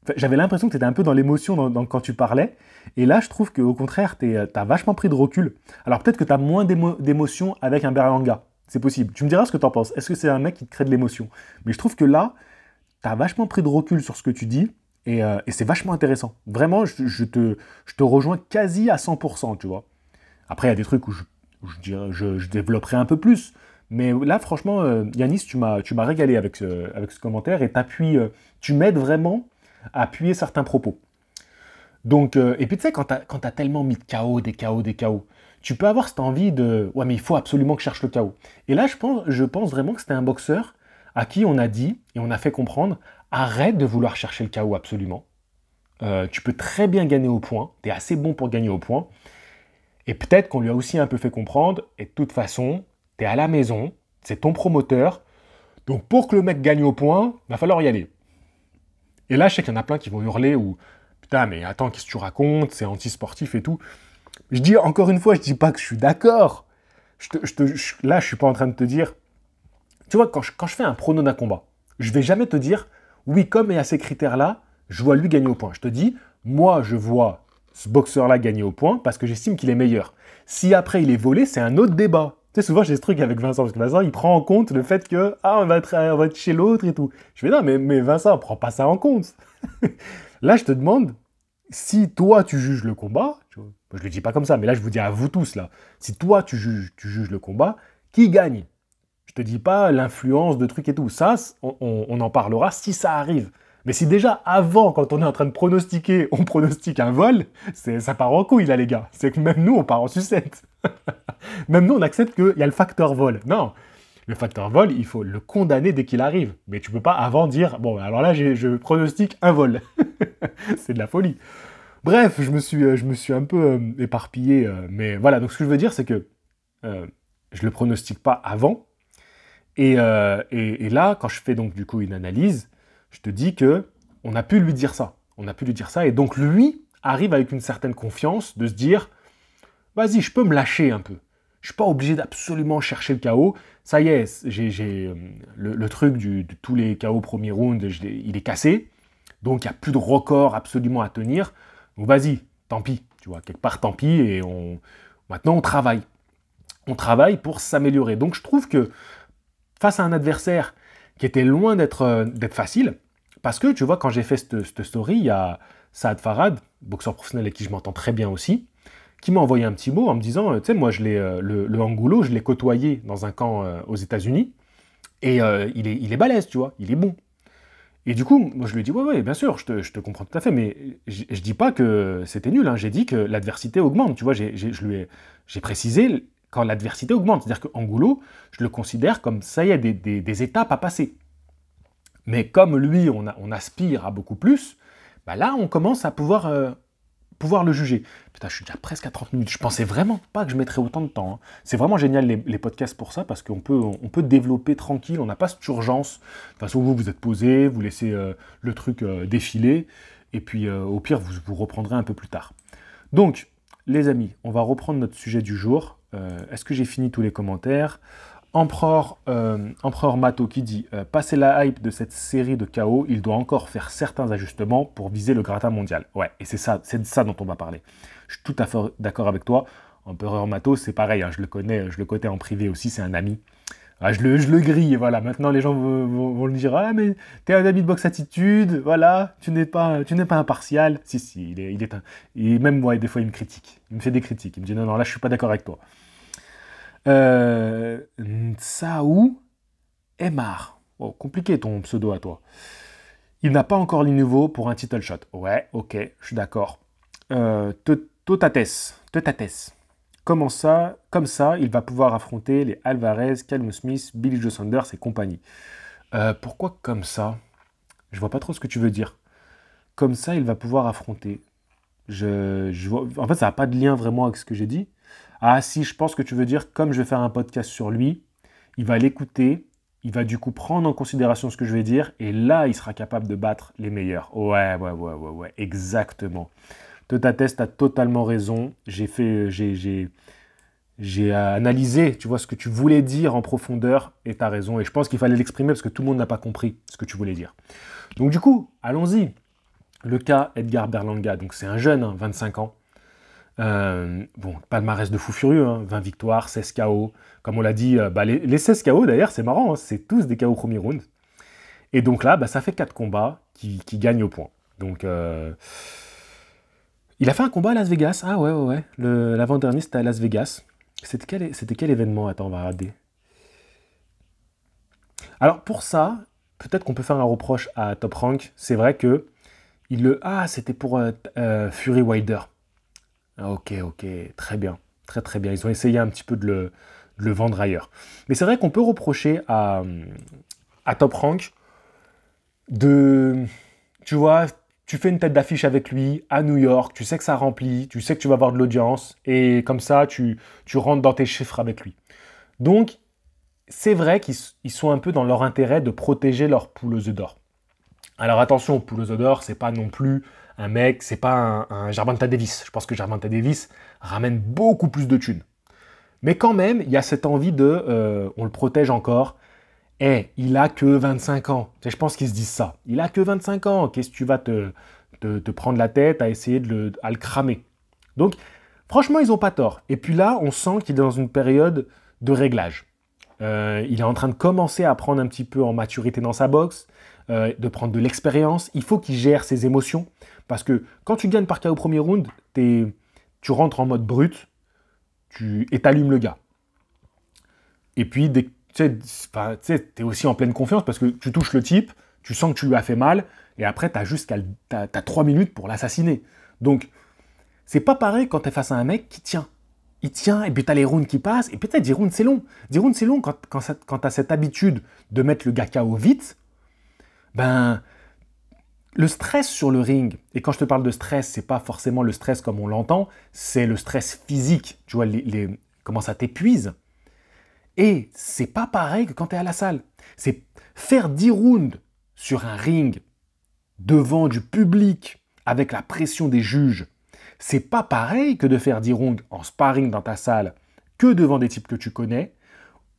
Enfin, j'avais l'impression que tu étais un peu dans l'émotion quand tu parlais. Et là, je trouve qu'au contraire, tu as vachement pris de recul. Alors peut-être que tu as moins d'émotion avec un Berlanga. C'est possible. Tu me diras ce que tu en penses. Est-ce que c'est un mec qui te crée de l'émotion? Mais je trouve que là, tu as vachement pris de recul sur ce que tu dis. Et c'est vachement intéressant. Vraiment, je te rejoins quasi à 100%, tu vois. Après, il y a des trucs où je développerai un peu plus. Mais là, franchement, Yanis, tu m'as régalé avec ce commentaire et tu m'aides vraiment à appuyer certains propos. Donc, et puis tu sais, quand t'as tellement mis de chaos, des chaos, des chaos, tu peux avoir cette envie de ouais, mais il faut absolument que je cherche le chaos. Et là, je pense vraiment que c'était un boxeur à qui on a dit et on a fait comprendre arrête de vouloir chercher le chaos absolument. Tu peux très bien gagner au point, tu es assez bon pour gagner au point. Et peut-être qu'on lui a aussi un peu fait comprendre, et de toute façon, tu es à la maison, c'est ton promoteur, donc pour que le mec gagne au point, il va falloir y aller. Et là, je sais qu'il y en a plein qui vont hurler ou putain, mais attends, qu'est-ce que tu racontes, c'est anti-sportif et tout. Je dis encore une fois, je dis pas que je suis d'accord. Là, je suis pas en train de te dire. Tu vois, quand je fais un prono d'un combat, je vais jamais te dire oui, comme il y a ces critères-là, je vois lui gagner au point. Je te dis, moi, je vois ce boxeur-là gagner au point parce que j'estime qu'il est meilleur. Si après il est volé, c'est un autre débat. Tu sais, souvent j'ai ce truc avec Vincent, parce que Vincent, il prend en compte le fait que on va être chez l'autre et tout. Je fais non, mais Vincent, prends pas ça en compte. Là, je te demande, si toi tu juges le combat, je le dis pas comme ça, mais là je vous dis à vous tous là, si toi tu juges le combat, qui gagne? Je te dis pas l'influence de trucs et tout. Ça, on en parlera si ça arrive. Mais si déjà avant, quand on est en train de pronostiquer, on pronostique un vol, ça part en couille là les gars. C'est que même nous, on part en sucette. Même nous, on accepte qu'il y a le facteur vol. Non, le facteur vol, il faut le condamner dès qu'il arrive. Mais tu peux pas avant dire, bon, alors là, je pronostique un vol. C'est de la folie. Bref, je me suis un peu éparpillé. Mais voilà, donc ce que je veux dire, c'est que je le pronostique pas avant. Et là, quand je fais donc du coup une analyse, je te dis que on a pu lui dire ça. On a pu lui dire ça. Et donc lui arrive avec une certaine confiance de se dire, vas-y, je peux me lâcher un peu. Je suis pas obligé d'absolument chercher le chaos. Ça y est, j'ai le truc de tous les chaos premier round, il est cassé. Donc il n'y a plus de record absolument à tenir. Donc vas-y, tant pis. Tu vois, quelque part tant pis. Et maintenant on travaille. On travaille pour s'améliorer. Donc je trouve que face à un adversaire qui était loin d'être facile, parce que tu vois, quand j'ai fait cette story, il y a Saad Farhad, boxeur professionnel avec qui je m'entends très bien aussi, qui m'a envoyé un petit mot en me disant, tu sais, moi, le Angulo, je l'ai côtoyé dans un camp aux États-Unis, et il est balèze, tu vois, il est bon. Et du coup, moi, je lui ai dit, ouais, bien sûr, je te comprends tout à fait, mais je dis pas que c'était nul, hein, j'ai dit que l'adversité augmente, tu vois, j'ai précisé quand l'adversité augmente, c'est-à-dire qu'Angulo, je le considère comme, ça y est, des étapes à passer. Mais comme lui, on aspire à beaucoup plus, bah là, on commence à pouvoir le juger. Putain, je suis déjà presque à 30 minutes. Je pensais vraiment pas que je mettrais autant de temps. Hein. C'est vraiment génial les podcasts pour ça, parce qu'on peut développer tranquille, on n'a pas cette urgence. De toute façon, vous êtes posé, vous laissez le truc défiler, et puis au pire, vous reprendrez un peu plus tard. Donc, les amis, on va reprendre notre sujet du jour. Est-ce que j'ai fini tous les commentaires? Empereur Mato qui dit passer la hype de cette série de KO, il doit encore faire certains ajustements pour viser le gratin mondial. Ouais, et c'est de ça dont on va parler. Je suis tout à fait d'accord avec toi. Empereur Mato, c'est pareil, hein, je le connais en privé aussi, c'est un ami. Ah, je le grille, voilà. Maintenant, les gens vont le dire ah, mais t'es un ami de Box Attitude, voilà, tu n'es pas impartial. Si, même moi, des fois, il me critique. Il me fait des critiques. Il me dit non, là, je suis pas d'accord avec toi. Nsaou Emar. Oh, compliqué ton pseudo à toi. Il n'a pas encore les niveaux pour un title shot. Ouais, ok, je suis d'accord. Totates. Comme ça, il va pouvoir affronter les Alvarez, Callum Smith, Billy Joe Saunders et compagnie. Pourquoi comme ça? Je vois pas trop ce que tu veux dire. Comme ça, il va pouvoir affronter. En fait, ça n'a pas de lien vraiment avec ce que j'ai dit. Ah si, je pense que tu veux dire, comme je vais faire un podcast sur lui, il va l'écouter, il va du coup prendre en considération ce que je vais dire, et là, il sera capable de battre les meilleurs. Ouais, exactement. Totates, t'as totalement raison. J'ai analysé, tu vois, ce que tu voulais dire en profondeur, et t'as raison. Et je pense qu'il fallait l'exprimer parce que tout le monde n'a pas compris ce que tu voulais dire. Donc du coup, allons-y. Le cas Edgar Berlanga, donc c'est un jeune, hein, 25 ans. Bon, palmarès de fou furieux, hein, 20 victoires, 16 KO. Comme on l'a dit, les 16 KO d'ailleurs, c'est marrant, hein, c'est tous des KO au premier round. Et donc là, ça fait 4 combats qui gagnent au point. Donc, il a fait un combat à Las Vegas. Ah ouais. L'avant-dernier, c'était à Las Vegas. C'était quel événement? Attends, on va regarder. Alors pour ça, peut-être qu'on peut faire un reproche à Top Rank. C'est vrai que c'était pour Fury Wilder. Ah, ok, très bien. Très bien. Ils ont essayé un petit peu de le vendre ailleurs. Mais c'est vrai qu'on peut reprocher à Top Rank tu vois, tu fais une tête d'affiche avec lui à New York, tu sais que ça remplit, tu sais que tu vas avoir de l'audience, et comme ça, tu rentres dans tes chiffres avec lui. Donc, c'est vrai qu'ils sont un peu dans leur intérêt de protéger leur poule aux œufs d'or. Alors attention, poule aux œufs d'or, c'est pas non plus un mec, c'est pas un Gervonta Davis. Je pense que Gervonta Davis ramène beaucoup plus de thunes. Mais quand même, il y a cette envie on le protège encore. Il a que 25 ans. Je pense qu'ils se disent ça. Il a que 25 ans. Qu'est-ce que tu vas te prendre la tête à essayer à le cramer? Donc, franchement, ils n'ont pas tort. Et puis là, on sent qu'il est dans une période de réglage. Il est en train de commencer à prendre un petit peu en maturité dans sa boxe, de prendre de l'expérience. Il faut qu'il gère ses émotions. Parce que quand tu gagnes par KO au premier round, tu rentres en mode brut et t'allumes le gars. Et puis, dès que tu sais, t'es aussi en pleine confiance parce que tu touches le type, tu sens que tu lui as fait mal, et après, t'as 3 minutes pour l'assassiner. Donc, c'est pas pareil quand t'es face à un mec qui tient. Il tient, et puis t'as les rounds qui passent, et peut-être 10 rounds, c'est long. 10 rounds, c'est long quand t'as cette habitude de mettre le gars KO vite. Le stress sur le ring, et quand je te parle de stress, c'est pas forcément le stress comme on l'entend, c'est le stress physique. Tu vois, comment ça t'épuise. Et c'est pas pareil que quand tu es à la salle. C'est faire 10 rounds sur un ring devant du public avec la pression des juges. C'est pas pareil que de faire 10 rounds en sparring dans ta salle que devant des types que tu connais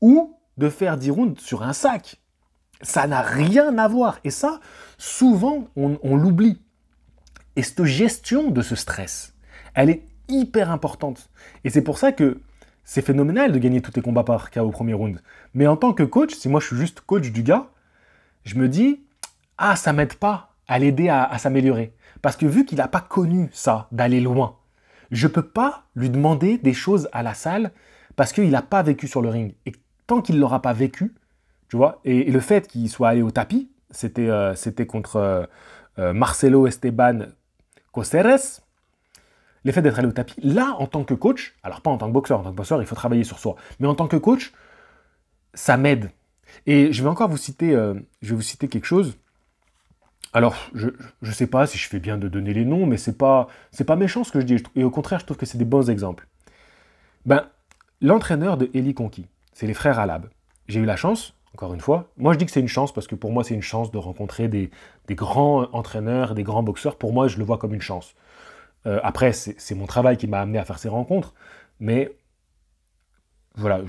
ou de faire 10 rounds sur un sac. Ça n'a rien à voir. Et ça, souvent, on l'oublie. Et cette gestion de ce stress, elle est hyper importante. Et c'est pour ça que c'est phénoménal de gagner tous tes combats par KO au premier round. Mais en tant que coach, si moi je suis juste coach du gars, je me dis, ça m'aide pas à l'aider à s'améliorer. Parce que vu qu'il n'a pas connu ça, d'aller loin, je peux pas lui demander des choses à la salle parce qu'il n'a pas vécu sur le ring. Et tant qu'il ne l'aura pas vécu, tu vois, et le fait qu'il soit allé au tapis, c'était contre Marcelo Esteban Coceres. L'effet d'être allé au tapis, là, en tant que coach, alors pas en tant que boxeur, il faut travailler sur soi, mais en tant que coach, ça m'aide. Et je vais encore vous citer quelque chose. Alors, je ne sais pas si je fais bien de donner les noms, mais c'est pas méchant ce que je dis, et au contraire, je trouve que c'est des bons exemples. L'entraîneur de Eli Conki, c'est les frères Alab. J'ai eu la chance, encore une fois, moi je dis que c'est une chance, parce que pour moi c'est une chance de rencontrer des grands entraîneurs, des grands boxeurs, pour moi je le vois comme une chance. Après, c'est mon travail qui m'a amené à faire ces rencontres, mais voilà,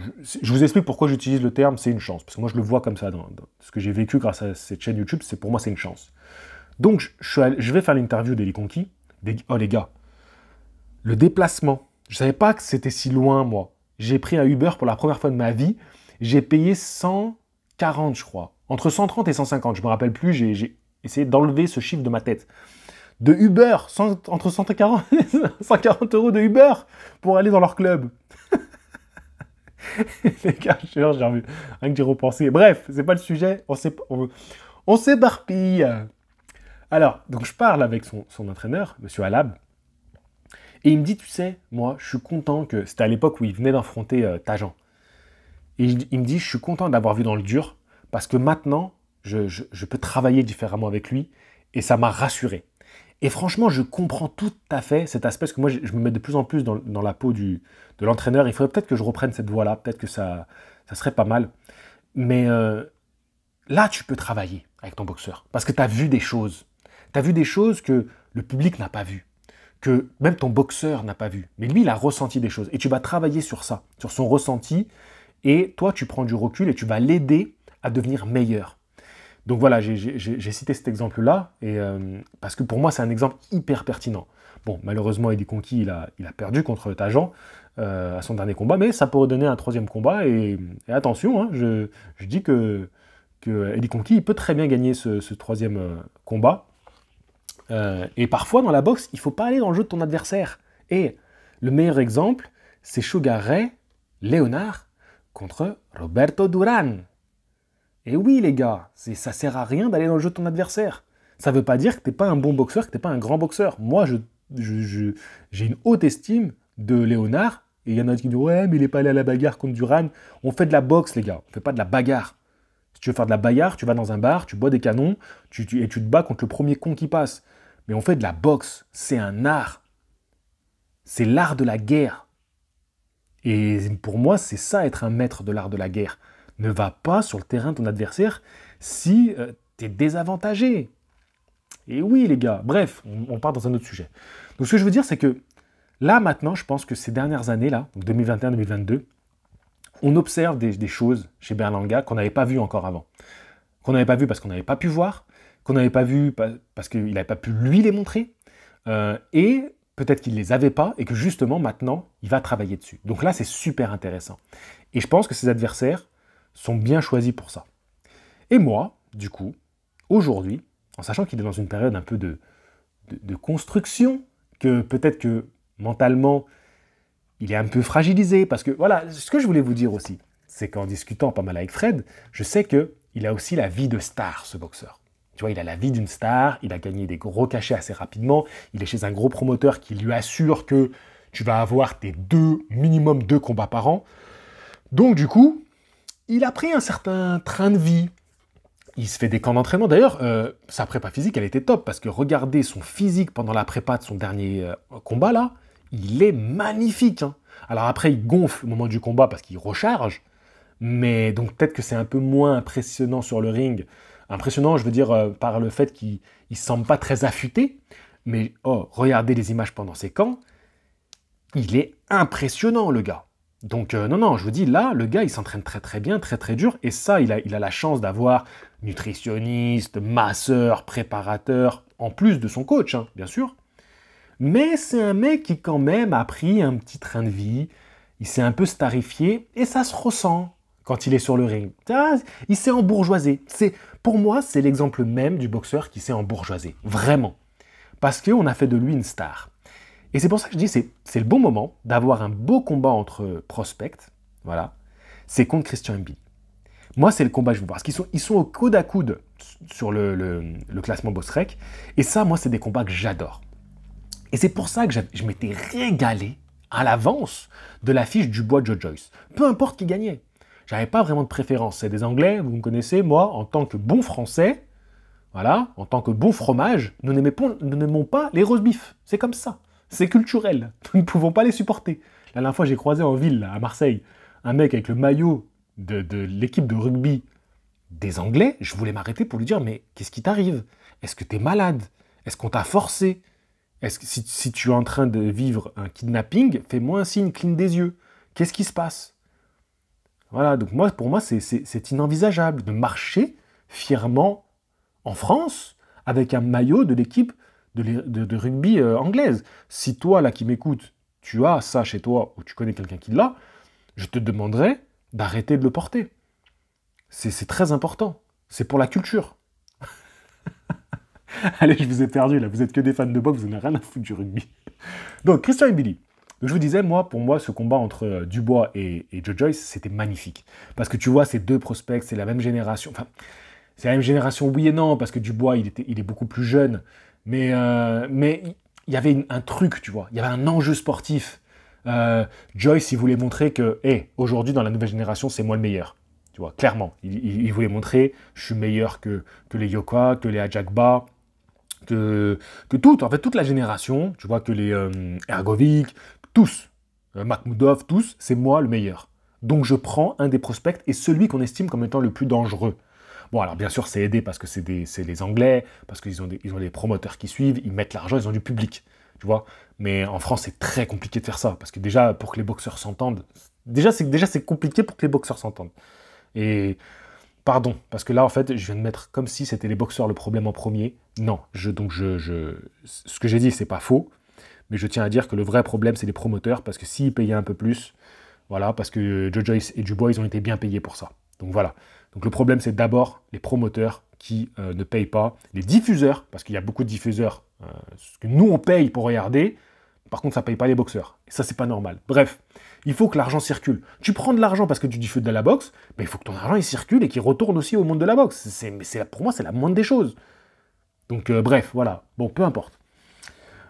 je vous explique pourquoi j'utilise le terme « c'est une chance », parce que moi je le vois comme ça, dans ce que j'ai vécu grâce à cette chaîne YouTube, pour moi c'est une chance. Donc je vais faire l'interview d'Eli Conki, oh les gars, le déplacement, je ne savais pas que c'était si loin moi, j'ai pris un Uber pour la première fois de ma vie, j'ai payé 140 je crois, entre 130 et 150, je ne me rappelle plus, j'ai essayé d'enlever ce chiffre de ma tête. De Uber, entre 140 et 140 € de Uber pour aller dans leur club. Les gars, j'ai envie, rien que j'y repensé. Bref, c'est pas le sujet, on s'éparpille. Alors, donc je parle avec son entraîneur, Monsieur Alab, et il me dit, tu sais, moi, je suis content que... C'était à l'époque où il venait d'affronter Tajan. Et il me dit, je suis content d'avoir vu dans le dur, parce que maintenant, je peux travailler différemment avec lui, et ça m'a rassuré. Et franchement, je comprends tout à fait cet aspect, parce que moi, je me mets de plus en plus dans la peau de l'entraîneur. Il faudrait peut-être que je reprenne cette voie-là, peut-être que ça serait pas mal. Mais là, tu peux travailler avec ton boxeur, parce que tu as vu des choses. Tu as vu des choses que le public n'a pas vues, que même ton boxeur n'a pas vues. Mais lui, il a ressenti des choses. Et tu vas travailler sur ça, sur son ressenti. Et toi, tu prends du recul et tu vas l'aider à devenir meilleur. Donc voilà, j'ai cité cet exemple-là, parce que pour moi, c'est un exemple hyper pertinent. Bon, malheureusement, Eddie Conquy, il a perdu contre Tajan à son dernier combat, mais ça pourrait donner un troisième combat, et attention, hein, je dis que Eddie Conquy, il peut très bien gagner ce troisième combat. Et parfois, dans la boxe, il ne faut pas aller dans le jeu de ton adversaire. Et le meilleur exemple, c'est Sugar Ray Leonard contre Roberto Duran. Et oui, les gars, ça sert à rien d'aller dans le jeu de ton adversaire. Ça ne veut pas dire que tu n'es pas un bon boxeur, que tu n'es pas un grand boxeur. Moi, j'ai une haute estime de Léonard, et il y en a qui disent « Ouais, mais il n'est pas allé à la bagarre contre Duran. » On fait de la boxe, les gars, on ne fait pas de la bagarre. Si tu veux faire de la bagarre, tu vas dans un bar, tu bois des canons, et tu te bats contre le premier con qui passe. Mais on fait de la boxe, c'est un art. C'est l'art de la guerre. Et pour moi, c'est ça être un maître de l'art de la guerre. Ne va pas sur le terrain de ton adversaire si tu es désavantagé. Et oui, les gars, bref, on part dans un autre sujet. Donc ce que je veux dire, c'est que là, maintenant, je pense que ces dernières années, là, 2021-2022, on observe des choses chez Berlanga qu'on n'avait pas vues encore avant. Qu'on n'avait pas vues parce qu'on n'avait pas pu voir, qu'on n'avait pas vues parce qu'il n'avait pas pu lui les montrer, et peut-être qu'il ne les avait pas, et que justement, maintenant, il va travailler dessus. Donc là, c'est super intéressant. Et je pense que ses adversaires sont bien choisis pour ça. Et moi, du coup, aujourd'hui, en sachant qu'il est dans une période un peu de construction, que peut-être que mentalement, il est un peu fragilisé, parce que voilà, ce que je voulais vous dire aussi, c'est qu'en discutant pas mal avec Fred, je sais qu'il a aussi la vie de star, ce boxeur. Tu vois, il a la vie d'une star, il a gagné des gros cachets assez rapidement, il est chez un gros promoteur qui lui assure que tu vas avoir tes minimum 2 combats par an. Donc du coup, il a pris un certain train de vie. Il se fait des camps d'entraînement. D'ailleurs, sa prépa physique, elle était top, parce que regardez son physique pendant la prépa de son dernier combat, là, il est magnifique. Hein. Alors après, il gonfle au moment du combat parce qu'il recharge, mais donc peut-être que c'est un peu moins impressionnant sur le ring. Impressionnant, je veux dire, par le fait qu'il ne semble pas très affûté, mais regardez les images pendant ses camps, il est impressionnant, le gars. Donc non, je vous dis, là, le gars, il s'entraîne très très bien, très très dur, et ça, il a la chance d'avoir nutritionniste, masseur, préparateur, en plus de son coach, hein, bien sûr. Mais c'est un mec qui quand même a pris un petit train de vie, il s'est un peu starifié, et ça se ressent quand il est sur le ring. Il s'est embourgeoisé. Pour moi, c'est l'exemple même du boxeur qui s'est embourgeoisé, vraiment. Parce qu'on a fait de lui une star. Et c'est pour ça que je dis, c'est le bon moment d'avoir un beau combat entre prospects, voilà, c'est contre Christian Mbili. Moi, c'est le combat que je veux voir, parce qu'ils sont au coude à coude sur le classement BoxRec, et ça, moi, c'est des combats que j'adore. Et c'est pour ça que je m'étais régalé à l'avance de l'affiche Dubois-Joe Joyce. Peu importe qui gagnait. J'avais pas vraiment de préférence. C'est des Anglais, vous me connaissez, moi, en tant que bon Français, voilà, en tant que bon fromage, nous n'aimons pas les roast beef. C'est comme ça. C'est culturel. Nous ne pouvons pas les supporter. La dernière fois, j'ai croisé en ville, là, à Marseille, un mec avec le maillot de l'équipe de rugby des Anglais. Je voulais m'arrêter pour lui dire, mais qu'est-ce qui t'arrive? Est-ce que t'es malade? Est-ce qu'on t'a forcé? Est-ce que si tu es en train de vivre un kidnapping, fais-moi un signe, cligne des yeux. Qu'est-ce qui se passe? Voilà, donc pour moi, c'est inenvisageable de marcher fièrement en France avec un maillot de l'équipe de rugby anglaise. Si toi, là, qui m'écoutes, tu as ça chez toi, ou tu connais quelqu'un qui l'a, je te demanderai d'arrêter de le porter. C'est très important. C'est pour la culture. Allez, je vous ai perdu, là. Vous êtes que des fans de boxe, vous n'avez rien à foutre du rugby. Donc, Christian Mbili. Donc, je vous disais, pour moi, ce combat entre Dubois et Joe Joyce, c'était magnifique. Parce que tu vois, ces deux prospects, c'est la même génération. Enfin, c'est la même génération, oui et non, parce que Dubois, il est beaucoup plus jeune. Mais il y avait un truc, tu vois. Il y avait un enjeu sportif. Joyce, il voulait montrer que, aujourd'hui, dans la nouvelle génération, c'est moi le meilleur. Tu vois, clairement. Il voulait montrer, je suis meilleur que les Yoka, que les Ajakba, que toute la génération, tu vois, que les Ergovic, tous, Makhmoudov, tous, c'est moi le meilleur. Donc je prends un des prospects et celui qu'on estime comme étant le plus dangereux. Bon, alors bien sûr, c'est aidé parce que c'est les Anglais, parce qu'ils ont des promoteurs qui suivent, ils mettent l'argent, ils ont du public, tu vois. Mais en France, c'est très compliqué de faire ça, parce que déjà, pour que les boxeurs s'entendent, déjà c'est compliqué pour que les boxeurs s'entendent. Et pardon, parce que là, en fait, je viens de mettre comme si c'était les boxeurs le problème en premier. Non, ce que j'ai dit, c'est pas faux, mais je tiens à dire que le vrai problème, c'est les promoteurs, parce que s'ils payaient un peu plus, voilà, parce que Joe Joyce et Dubois, ils ont été bien payés pour ça. Donc voilà. Donc le problème, c'est d'abord les promoteurs qui ne payent pas, les diffuseurs, parce qu'il y a beaucoup de diffuseurs, ce que nous, on paye pour regarder, par contre, ça ne paye pas les boxeurs. Et ça, c'est pas normal. Bref, il faut que l'argent circule. Tu prends de l'argent parce que tu diffuses de la boxe, mais il faut que ton argent il circule et qu'il retourne aussi au monde de la boxe. Pour moi, c'est la moindre des choses. Donc, bref, voilà. Bon, peu importe.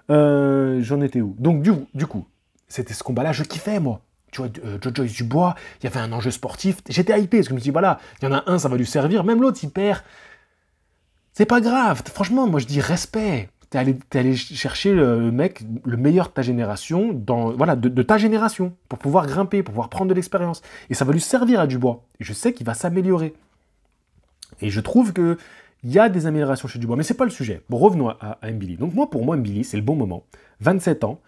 J'en étais où? Donc, du coup, c'était ce combat-là, je kiffais, moi. Tu vois, Joe Joyce Dubois, il y avait un enjeu sportif. J'étais hypé, parce que je me dis, voilà, il y en a un, ça va lui servir. Même l'autre, il perd. C'est pas grave. Franchement, moi, je dis respect. T'es allé chercher le mec, le meilleur de ta génération, de ta génération, pour pouvoir grimper, pour pouvoir prendre de l'expérience. Et ça va lui servir à Dubois. Et je sais qu'il va s'améliorer. Et je trouve que il y a des améliorations chez Dubois, mais c'est pas le sujet. Bon, revenons à Mbili. Donc pour moi, Mbili, c'est le bon moment. 27 ans.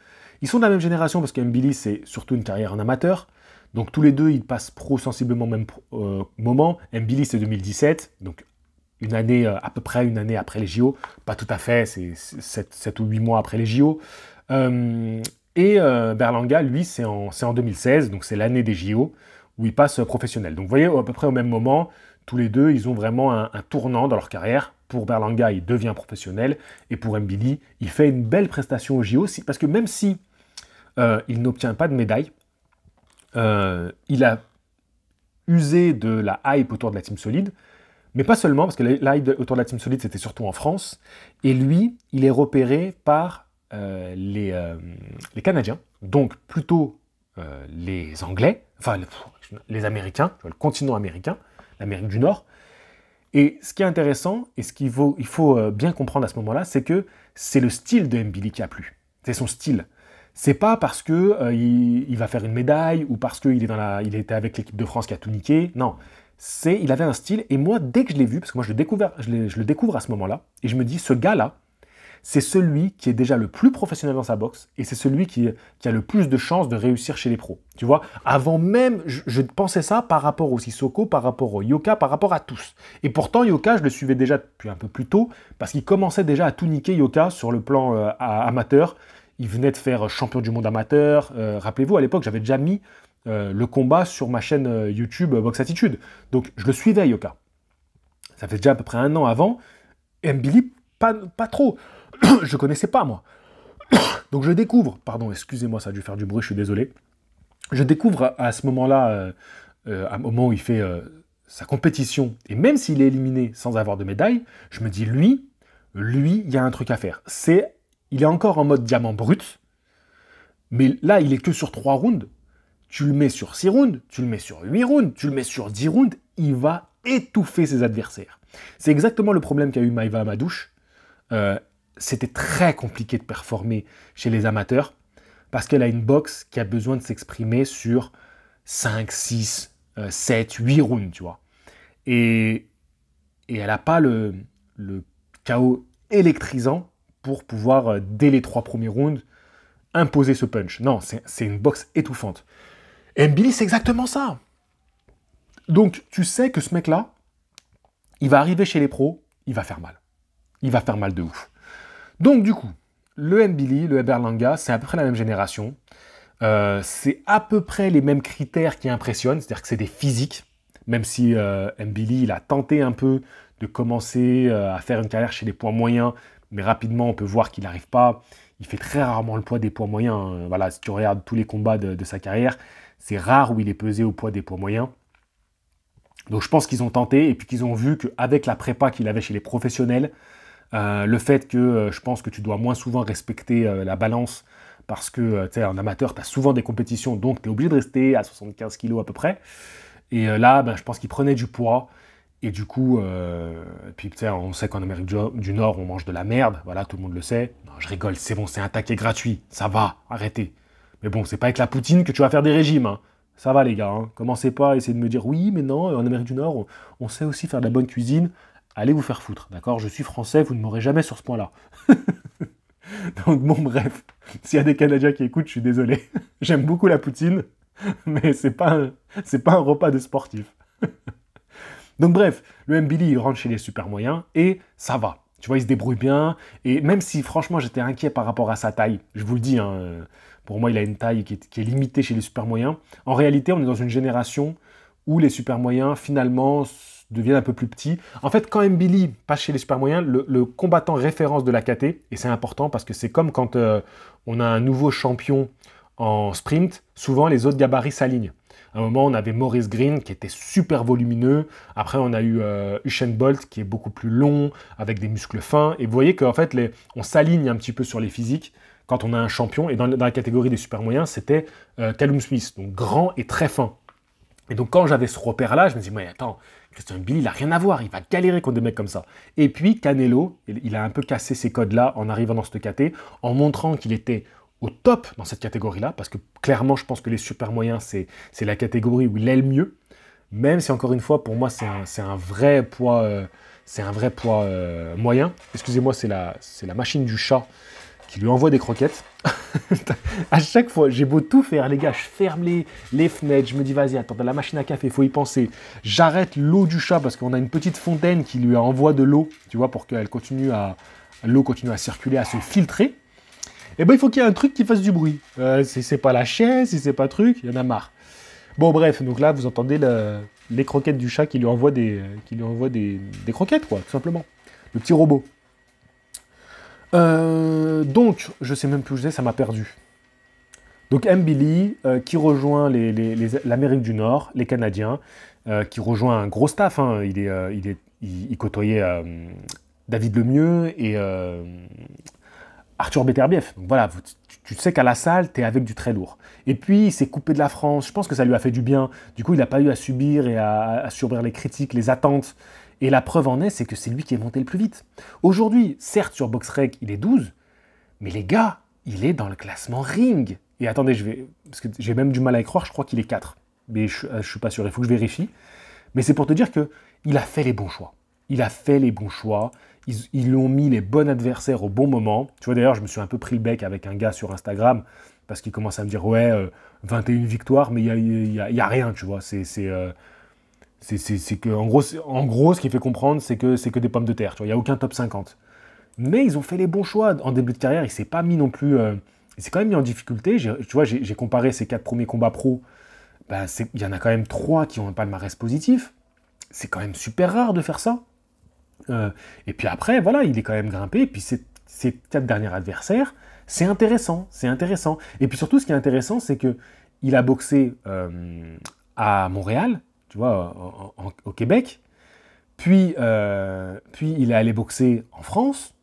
Ils sont de la même génération parce que Mbili, c'est surtout une carrière en amateur. Donc tous les deux, ils passent pro sensiblement au même moment. Mbili, c'est 2017. Donc une année, à peu près une année après les JO. Pas tout à fait, c'est 7 ou 8 mois après les JO. Berlanga, lui, c'est en 2016, donc c'est l'année des JO, où il passe professionnel. Donc vous voyez, à peu près au même moment, tous les deux, ils ont vraiment un tournant dans leur carrière. Pour Berlanga, il devient professionnel, et pour Mbili, il fait une belle prestation aux JO, parce que même si il n'obtient pas de médaille, il a usé de la hype autour de la Team Solid, mais pas seulement, parce que la hype autour de la Team Solid, c'était surtout en France, et lui, il est repéré par les Canadiens, donc plutôt les Anglais, enfin les Américains, le continent américain, l'Amérique du Nord. Et ce qui est intéressant, et il faut bien comprendre à ce moment-là, c'est que c'est le style de Mbili qui a plu. C'est son style. C'est pas parce que il va faire une médaille, ou parce qu'il était avec l'équipe de France qui a tout niqué, non. Il avait un style, et moi, dès que je l'ai vu, parce que moi je le découvre à ce moment-là, et je me dis, ce gars-là, c'est celui qui est déjà le plus professionnel dans sa boxe, et c'est celui qui a le plus de chances de réussir chez les pros. Tu vois, avant même, je pensais ça par rapport au Sissoko, par rapport au Yoka, par rapport à tous. Et pourtant, Yoka, je le suivais déjà depuis un peu plus tôt, parce qu'il commençait déjà à tout niquer, Yoka, sur le plan amateur. Il venait de faire champion du monde amateur. Rappelez-vous, à l'époque, j'avais déjà mis le combat sur ma chaîne YouTube Box Attitude. Donc, je le suivais, Yoka. Ça fait déjà à peu près un an avant. Et Mbili, pas trop. Je connaissais pas, moi. Donc je découvre, pardon, excusez-moi, ça a dû faire du bruit, je suis désolé. Je découvre à ce moment-là, à un moment où il fait sa compétition, et même s'il est éliminé sans avoir de médaille, je me dis, lui, il y a un truc à faire. Il est encore en mode diamant brut, mais là, il est que sur 3 rounds. Tu le mets sur 6 rounds, tu le mets sur 8 rounds, tu le mets sur 10 rounds, il va étouffer ses adversaires. C'est exactement le problème qu'a eu Maïva Amadouche. C'était très compliqué de performer chez les amateurs parce qu'elle a une boxe qui a besoin de s'exprimer sur 5, 6, 7, 8 rounds, tu vois. Et elle n'a pas le KO électrisant pour pouvoir, dès les 3 premiers rounds, imposer ce punch. Non, c'est une boxe étouffante. Et Mbili, c'est exactement ça. Donc, tu sais que ce mec-là, il va arriver chez les pros, il va faire mal. Il va faire mal de ouf. Donc du coup, le Mbili, le Berlanga, c'est à peu près la même génération. C'est à peu près les mêmes critères qui impressionnent, c'est-à-dire que c'est des physiques, même si Mbili, il a tenté un peu de commencer à faire une carrière chez les poids moyens, mais rapidement on peut voir qu'il n'arrive pas. Il fait très rarement le poids des poids moyens. Voilà, si tu regardes tous les combats de sa carrière, c'est rare où il est pesé au poids des poids moyens. Donc je pense qu'ils ont tenté, et puis qu'ils ont vu qu'avec la prépa qu'il avait chez les professionnels, le fait que je pense que tu dois moins souvent respecter la balance parce que tu sais, en amateur, tu as souvent des compétitions, donc tu es obligé de rester à 75 kg à peu près. Et là, je pense qu'il prenait du poids. Et du coup, puis tu sais, on sait qu'en Amérique du Nord, on mange de la merde. Voilà, tout le monde le sait. Non, je rigole, c'est bon, c'est un taquet gratuit. Ça va, arrêtez. Mais bon, c'est pas avec la poutine que tu vas faire des régimes. Hein. Ça va, les gars. Hein. Commencez pas à essayer de me dire, oui, mais non, en Amérique du Nord, on sait aussi faire de la bonne cuisine. Allez vous faire foutre, d'accord? Je suis français, vous ne m'aurez jamais sur ce point-là. Donc bon, bref, s'il y a des Canadiens qui écoutent, je suis désolé. J'aime beaucoup la poutine, mais c'est pas un repas de sportif. Donc bref, le Mbili, il rentre chez les super moyens et ça va. Tu vois, il se débrouille bien. Et même si franchement j'étais inquiet par rapport à sa taille, je vous le dis, hein, pour moi il a une taille qui est limitée chez les super moyens. En réalité, on est dans une génération où les super moyens finalement deviennent un peu plus petits. En fait, quand Mbili passe chez les super moyens, le combattant référence de la KT, et c'est important parce que c'est comme quand on a un nouveau champion en sprint, souvent les autres gabarits s'alignent. À un moment, on avait Maurice Green qui était super volumineux. Après, on a eu Usain Bolt qui est beaucoup plus long, avec des muscles fins. Et vous voyez qu'en fait, on s'aligne un petit peu sur les physiques quand on a un champion. Et dans la catégorie des super moyens, c'était Callum Smith, donc grand et très fin. Et donc, quand j'avais ce repère-là, je me dis, mais attends, Christian Mbili, il n'a rien à voir, il va galérer contre des mecs comme ça. Et puis, Canelo, il a un peu cassé ces codes-là en arrivant dans cette KT, en montrant qu'il était au top dans cette catégorie-là, parce que clairement, je pense que les super moyens, c'est la catégorie où il est le mieux, même si, encore une fois, pour moi, c'est un vrai poids, moyen. Excusez-moi, c'est la machine du chat qui lui envoie des croquettes. À chaque fois, j'ai beau tout faire, les gars, je ferme les fenêtres, je me dis, vas-y, attends, dans la machine à café, il faut y penser. J'arrête l'eau du chat, parce qu'on a une petite fontaine qui lui envoie de l'eau, tu vois, pour que l'eau continue à circuler, à se filtrer. Et ben il faut qu'il y ait un truc qui fasse du bruit. Si c'est pas la chaise, si c'est pas truc, il y en a marre. Bon bref, donc là vous entendez les croquettes du chat qui lui envoie des croquettes, quoi, tout simplement. Le petit robot. Donc, je sais même plus où je sais, ça m'a perdu. Donc Mbili qui rejoint l'Amérique du Nord, les Canadiens, qui rejoint un gros staff. Hein. Il côtoyait David Lemieux et Arthur Beterbiev. Donc voilà, tu sais qu'à la salle, tu es avec du très lourd. Et puis, il s'est coupé de la France. Je pense que ça lui a fait du bien. Du coup, il n'a pas eu à subir et à subir les critiques, les attentes. Et la preuve en est, c'est que c'est lui qui est monté le plus vite. Aujourd'hui, certes, sur BoxRec, il est 12, mais les gars, il est dans le classement Ring. Et attendez, parce que j'ai même du mal à y croire, je crois qu'il est 4. Mais je ne suis pas sûr, il faut que je vérifie. Mais c'est pour te dire qu'il a fait les bons choix. Il a fait les bons choix. Ils lui ont mis les bons adversaires au bon moment. Tu vois, d'ailleurs, je me suis un peu pris le bec avec un gars sur Instagram parce qu'il commence à me dire, ouais, 21 victoires, mais il y a rien, tu vois. C'est que, en gros, ce qui fait comprendre, c'est que des pommes de terre, tu vois. Il n'y a aucun top 50. Mais ils ont fait les bons choix. En début de carrière, il ne s'est pas mis non plus... il s'est quand même mis en difficulté. Tu vois, j'ai comparé ses 4 premiers combats pro. Ben, il y en a quand même 3 qui ont un palmarès positif. C'est quand même super rare de faire ça. Et puis après, voilà, il est quand même grimpé. Et puis ces 4 derniers adversaires, c'est intéressant, c'est intéressant. Et puis surtout, ce qui est intéressant, c'est que il a boxé à Montréal, tu vois, au Québec. Puis il est allé boxer en France.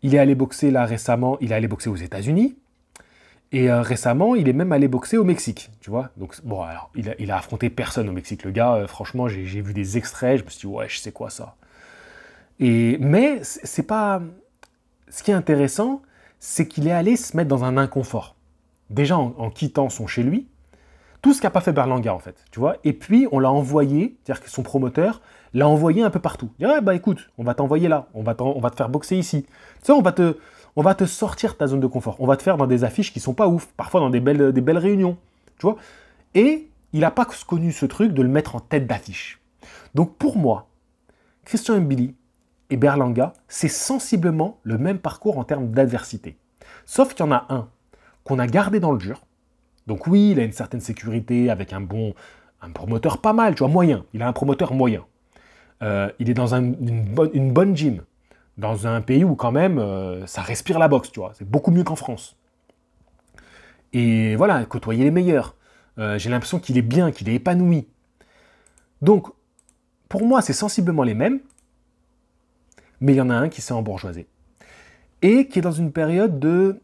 Il est allé boxer là récemment. Il est allé boxer aux États-Unis. Et récemment, il est même allé boxer au Mexique, tu vois. Donc bon, alors il a affronté personne au Mexique, le gars. Franchement, j'ai vu des extraits. Je me suis dit, ouais, je sais quoi ça. Mais c'est pas. Ce qui est intéressant, c'est qu'il est allé se mettre dans un inconfort. Déjà en quittant son chez lui, tout ce qu'a pas fait Berlanga en fait, tu vois. Et puis on l'a envoyé, c'est-à-dire que son promoteur l'a envoyé un peu partout. Il dit, ouais, bah écoute, on va t'envoyer là, on va te faire boxer ici. Tu sais, on va te sortir de ta zone de confort. On va te faire dans des affiches qui sont pas ouf, parfois dans des belles réunions, tu vois. Et il n'a pas connu ce truc de le mettre en tête d'affiche. Donc pour moi, Christian Mbili et Berlanga, c'est sensiblement le même parcours en termes d'adversité. Sauf qu'il y en a un qu'on a gardé dans le dur. Donc oui, il a une certaine sécurité avec un promoteur pas mal, tu vois, moyen. Il a un promoteur moyen. Il est dans une bonne gym, dans un pays où quand même ça respire la boxe, tu vois. C'est beaucoup mieux qu'en France. Et voilà, côtoyer les meilleurs. J'ai l'impression qu'il est bien, qu'il est épanoui. Donc, pour moi, c'est sensiblement les mêmes, mais il y en a un qui s'est embourgeoisé. Et qui est dans une période de...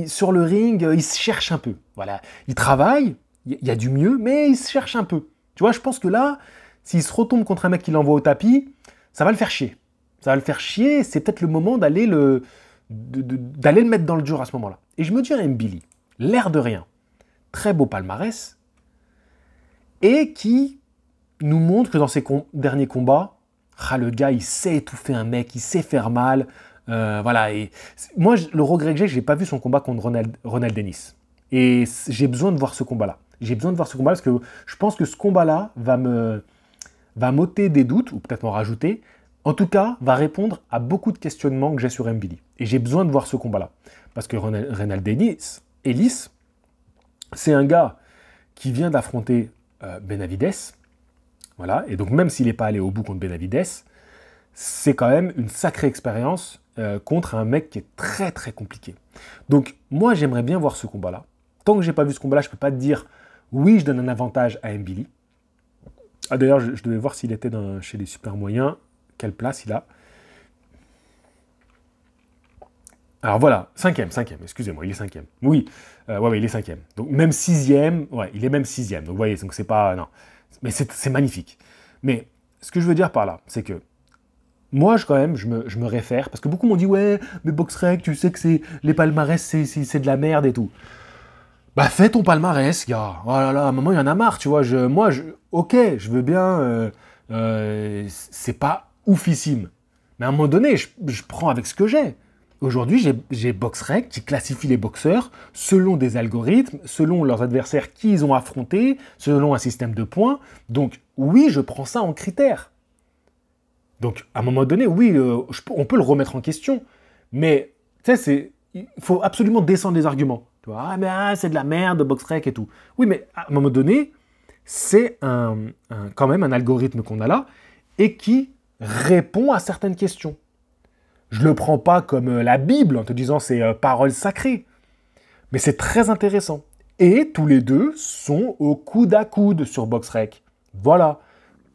sur le ring, il se cherche un peu. Voilà, il travaille, il y a du mieux, mais il se cherche un peu. Tu vois, je pense que là, s'il se retombe contre un mec qui l'envoie au tapis, ça va le faire chier. Ça va le faire chier, c'est peut-être le moment d'aller le mettre dans le dur à ce moment-là. Et je me dis à Mbili, l'air de rien, très beau palmarès, et qui nous montre que dans ses derniers combats, le gars, il sait étouffer un mec, il sait faire mal. Voilà. Et moi, le regret que j'ai pas vu son combat contre Ronald Dennis. Et j'ai besoin de voir ce combat-là. J'ai besoin de voir ce combat parce que je pense que ce combat-là va va m'ôter des doutes, ou peut-être m'en rajouter, en tout cas, va répondre à beaucoup de questionnements que j'ai sur Mbili. Et j'ai besoin de voir ce combat-là. Parce que Reynald Ellis, c'est un gars qui vient d'affronter Benavides. Voilà. Et donc, même s'il n'est pas allé au bout contre Benavides, c'est quand même une sacrée expérience contre un mec qui est très très compliqué. Donc, moi, j'aimerais bien voir ce combat-là. Tant que je n'ai pas vu ce combat-là, je ne peux pas te dire oui, je donne un avantage à Mbili. Ah, d'ailleurs, je devais voir s'il était chez les super moyens. Quelle place il a? Alors voilà, cinquième, excusez-moi, il est cinquième. Oui, ouais, il est cinquième. Donc même sixième, ouais, il est même sixième. Donc vous voyez, donc c'est pas, non. Mais c'est magnifique. Mais ce que je veux dire par là, c'est que moi, quand même, je me réfère, parce que beaucoup m'ont dit, ouais, mais BoxRec, tu sais que les palmarès, c'est de la merde et tout. Bah fais ton palmarès, gars. Oh là là, à un moment, il y en a marre, tu vois. Ok, je veux bien, c'est pas oufissime. Mais à un moment donné, je prends avec ce que j'ai. Aujourd'hui, j'ai BoxRec qui classifie les boxeurs selon des algorithmes, selon leurs adversaires qu'ils ont affrontés, selon un système de points. Donc oui, je prends ça en critère. Donc à un moment donné, oui, on peut le remettre en question. Mais tu sais, il faut absolument descendre les arguments. Tu vois, c'est de la merde, BoxRec et tout. Oui, mais à un moment donné, c'est quand même un algorithme qu'on a là et qui répond à certaines questions. Je ne le prends pas comme la Bible en te disant c'est parole sacrée. Mais c'est très intéressant. Et tous les deux sont au coude à coude sur BoxRec. Voilà.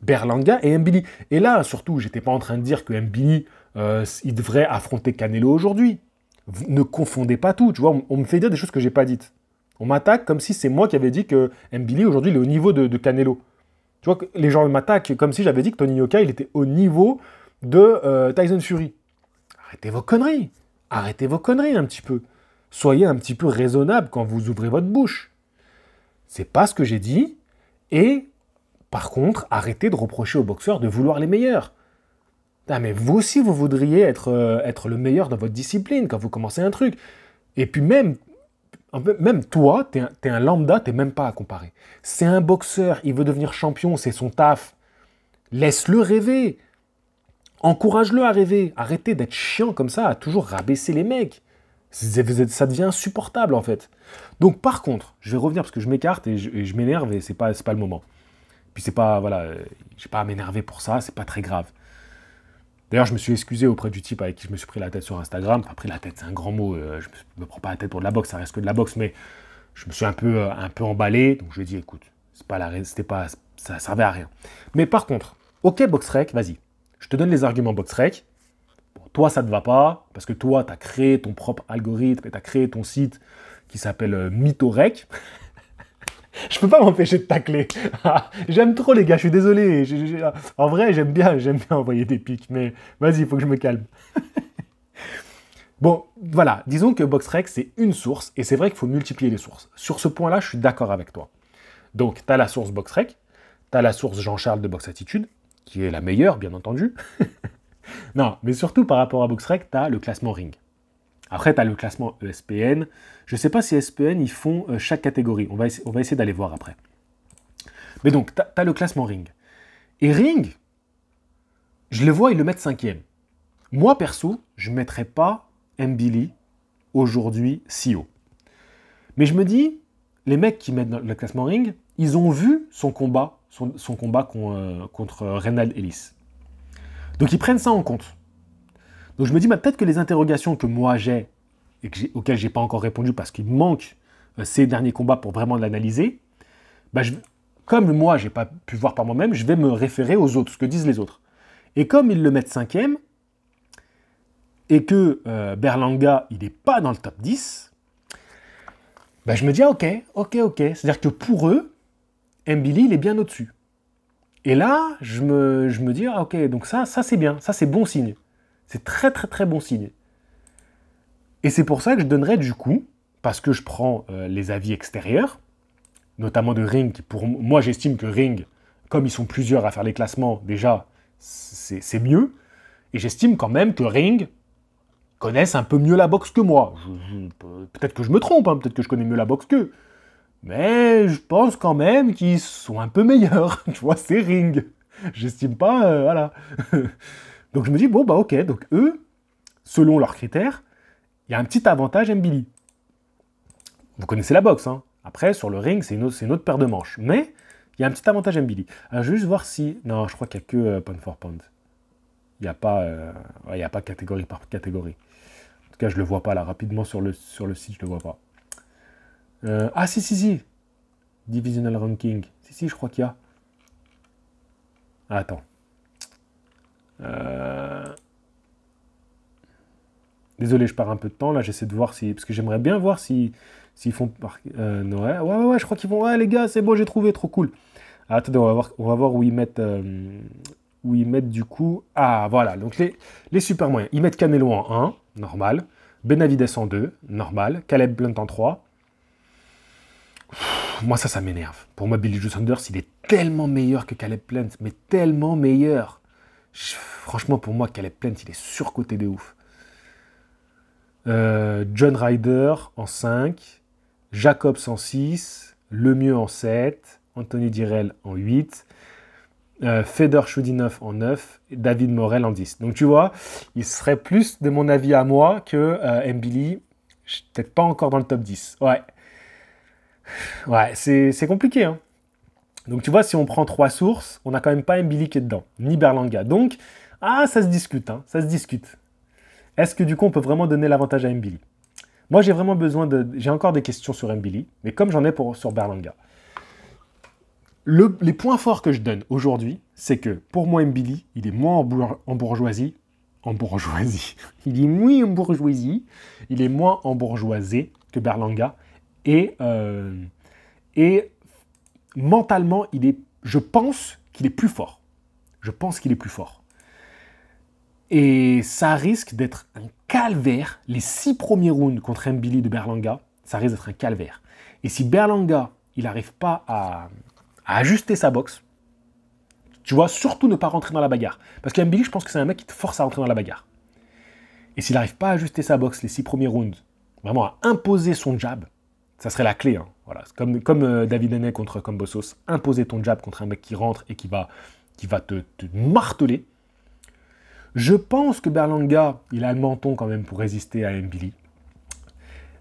Berlanga et Mbili. Et là, surtout, j'étais pas en train de dire que Mbili, il devrait affronter Canelo aujourd'hui. Ne confondez pas tout. Tu vois, on me fait dire des choses que j'ai pas dites. On m'attaque comme si c'est moi qui avais dit que Mbili, aujourd'hui, il est au niveau de Canelo. Tu vois, les gens m'attaquent comme si j'avais dit que Tony Yoka, il était au niveau de Tyson Fury. Arrêtez vos conneries. Arrêtez vos conneries un petit peu. Soyez un petit peu raisonnable quand vous ouvrez votre bouche. C'est pas ce que j'ai dit. Et par contre, arrêtez de reprocher aux boxeurs de vouloir les meilleurs. Ah, mais vous aussi, vous voudriez être le meilleur dans votre discipline quand vous commencez un truc. Et puis même toi, t'es un lambda, t'es même pas à comparer. C'est un boxeur, il veut devenir champion, c'est son taf. Laisse-le rêver. Encourage-le à rêver. Arrêtez d'être chiant comme ça, à toujours rabaisser les mecs. Ça devient insupportable, en fait. Donc, par contre, je vais revenir parce que je m'écarte et je m'énerve et c'est pas le moment. Puis c'est pas, voilà, j'ai pas à m'énerver pour ça, c'est pas très grave. D'ailleurs, je me suis excusé auprès du type avec qui je me suis pris la tête sur Instagram. Enfin, pris la tête, c'est un grand mot. Je me prends pas la tête pour de la boxe, ça reste que de la boxe, mais je me suis un peu emballé. Donc je lui ai dit, écoute, ça servait à rien. Mais par contre, ok, BoxRec, vas-y. Je te donne les arguments BoxRec. Bon, toi, ça ne te va pas, parce que toi, tu as créé ton propre algorithme et tu as créé ton site qui s'appelle Mythorec. Je peux pas m'empêcher de tacler. J'aime trop les gars, je suis désolé. En vrai, j'aime bien envoyer des pics, mais vas-y, il faut que je me calme. Bon, voilà, disons que BoxRec, c'est une source, et c'est vrai qu'il faut multiplier les sources. Sur ce point-là, je suis d'accord avec toi. Donc, tu as la source BoxRec, tu as la source Jean-Charles de Box Attitude, qui est la meilleure, bien entendu. Non, mais surtout par rapport à BoxRec, tu as le classement Ring. Après, tu as le classement ESPN. Je ne sais pas si ESPN, ils font chaque catégorie. On va essayer d'aller voir après. Mais donc, tu as le classement Ring. Et Ring, je les vois, ils le mettent cinquième. Moi, perso, je ne mettrais pas Mbili aujourd'hui si haut. Mais je me dis, les mecs qui mettent dans le classement Ring, ils ont vu son combat, contre Reynald Ellis. Donc, ils prennent ça en compte. Donc je me dis, peut-être que les interrogations que moi j'ai, et auxquelles je n'ai pas encore répondu parce qu'il manque ces derniers combats pour vraiment l'analyser, comme moi, je n'ai pas pu voir par moi-même, je vais me référer aux autres, ce que disent les autres. Et comme ils le mettent cinquième, et que Berlanga, il n'est pas dans le top 10, je me dis, ok. C'est-à-dire que pour eux, Mbili, il est bien au-dessus. Et là, je me dis, ok, donc ça c'est bien, ça c'est bon signe. C'est très très très bon signe. Et c'est pour ça que je donnerais du coup, parce que je prends les avis extérieurs, notamment de Ring, pour moi j'estime que Ring, comme ils sont plusieurs à faire les classements, déjà, c'est mieux. Et j'estime quand même que Ring connaissent un peu mieux la boxe que moi. Peut-être que je me trompe, peut-être que je connais mieux la boxe qu'eux. Mais je pense quand même qu'ils sont un peu meilleurs. Tu vois, c'est Ring. J'estime pas, voilà. Donc je me dis, bon, bah ok, donc eux, selon leurs critères, il y a un petit avantage Mbili. Vous connaissez la boxe, hein. Après, sur le ring, c'est une autre paire de manches. Mais il y a un petit avantage Mbili. Alors, je vais juste voir si... Non, je crois qu'il n'y a que pound for pound. Il n'y a pas, ouais, il y a pas catégorie par catégorie. En tout cas, je ne le vois pas là. Rapidement sur le site, je ne le vois pas. Ah, si. Divisional ranking. Si, je crois qu'il y a. Ah, attends. Désolé, je pars un peu de temps. Là, j'essaie de voir si... Parce que j'aimerais bien voir s'ils font... ouais, je crois qu'ils vont... Ouais, les gars, c'est bon, j'ai trouvé. Trop cool. Ah, attendez, on va voir où ils mettent... Où ils mettent du coup... Ah, voilà. Donc, les super moyens. Ils mettent Canelo en 1, normal. Benavides en 2, normal. Caleb Plant en 3. Moi, ça m'énerve. Pour moi, Billy Joe Saunders, il est tellement meilleur que Caleb Plant. Mais tellement meilleur. Franchement, pour moi, Caleb Plant, il est surcoté de ouf. John Ryder en 5. Jacobs en 6. Lemieux en 7. Anthony Dirrell en 8. Fedor Chudinov en 9, et David Morrell en 10. Donc tu vois, il serait plus de mon avis à moi que Mbili. Peut-être pas encore dans le top 10. Ouais, c'est compliqué. Hein. Donc tu vois, si on prend 3 sources, on n'a quand même pas Mbili qui est dedans, ni Berlanga. Donc, ça se discute. Hein, ça se discute. Est-ce que du coup, on peut vraiment donner l'avantage à Mbili? Moi, j'ai vraiment besoin de... J'ai encore des questions sur Mbili, mais comme j'en ai sur Berlanga. Les points forts que je donne aujourd'hui, c'est que pour moi, Mbili, il est moins en bourgeoisie. En bourgeoisie. Il est moins en bourgeoisie. Il est moins embourgeoisé que Berlanga. Et mentalement, je pense qu'il est plus fort. Je pense qu'il est plus fort. Et ça risque d'être un calvaire. Les 6 premiers rounds contre Mbili de Berlanga, ça risque d'être un calvaire. Et si Berlanga, il n'arrive pas à ajuster sa boxe, tu vois, surtout ne pas rentrer dans la bagarre. Parce qu'Mbili, je pense que c'est un mec qui te force à rentrer dans la bagarre. Et s'il n'arrive pas à ajuster sa boxe les 6 premiers rounds, vraiment à imposer son jab, ça serait la clé. Hein. Voilà. Comme David Haney contre Kambosos, imposer ton jab contre un mec qui rentre et qui va te marteler. Je pense que Berlanga, il a le menton quand même pour résister à Mbili.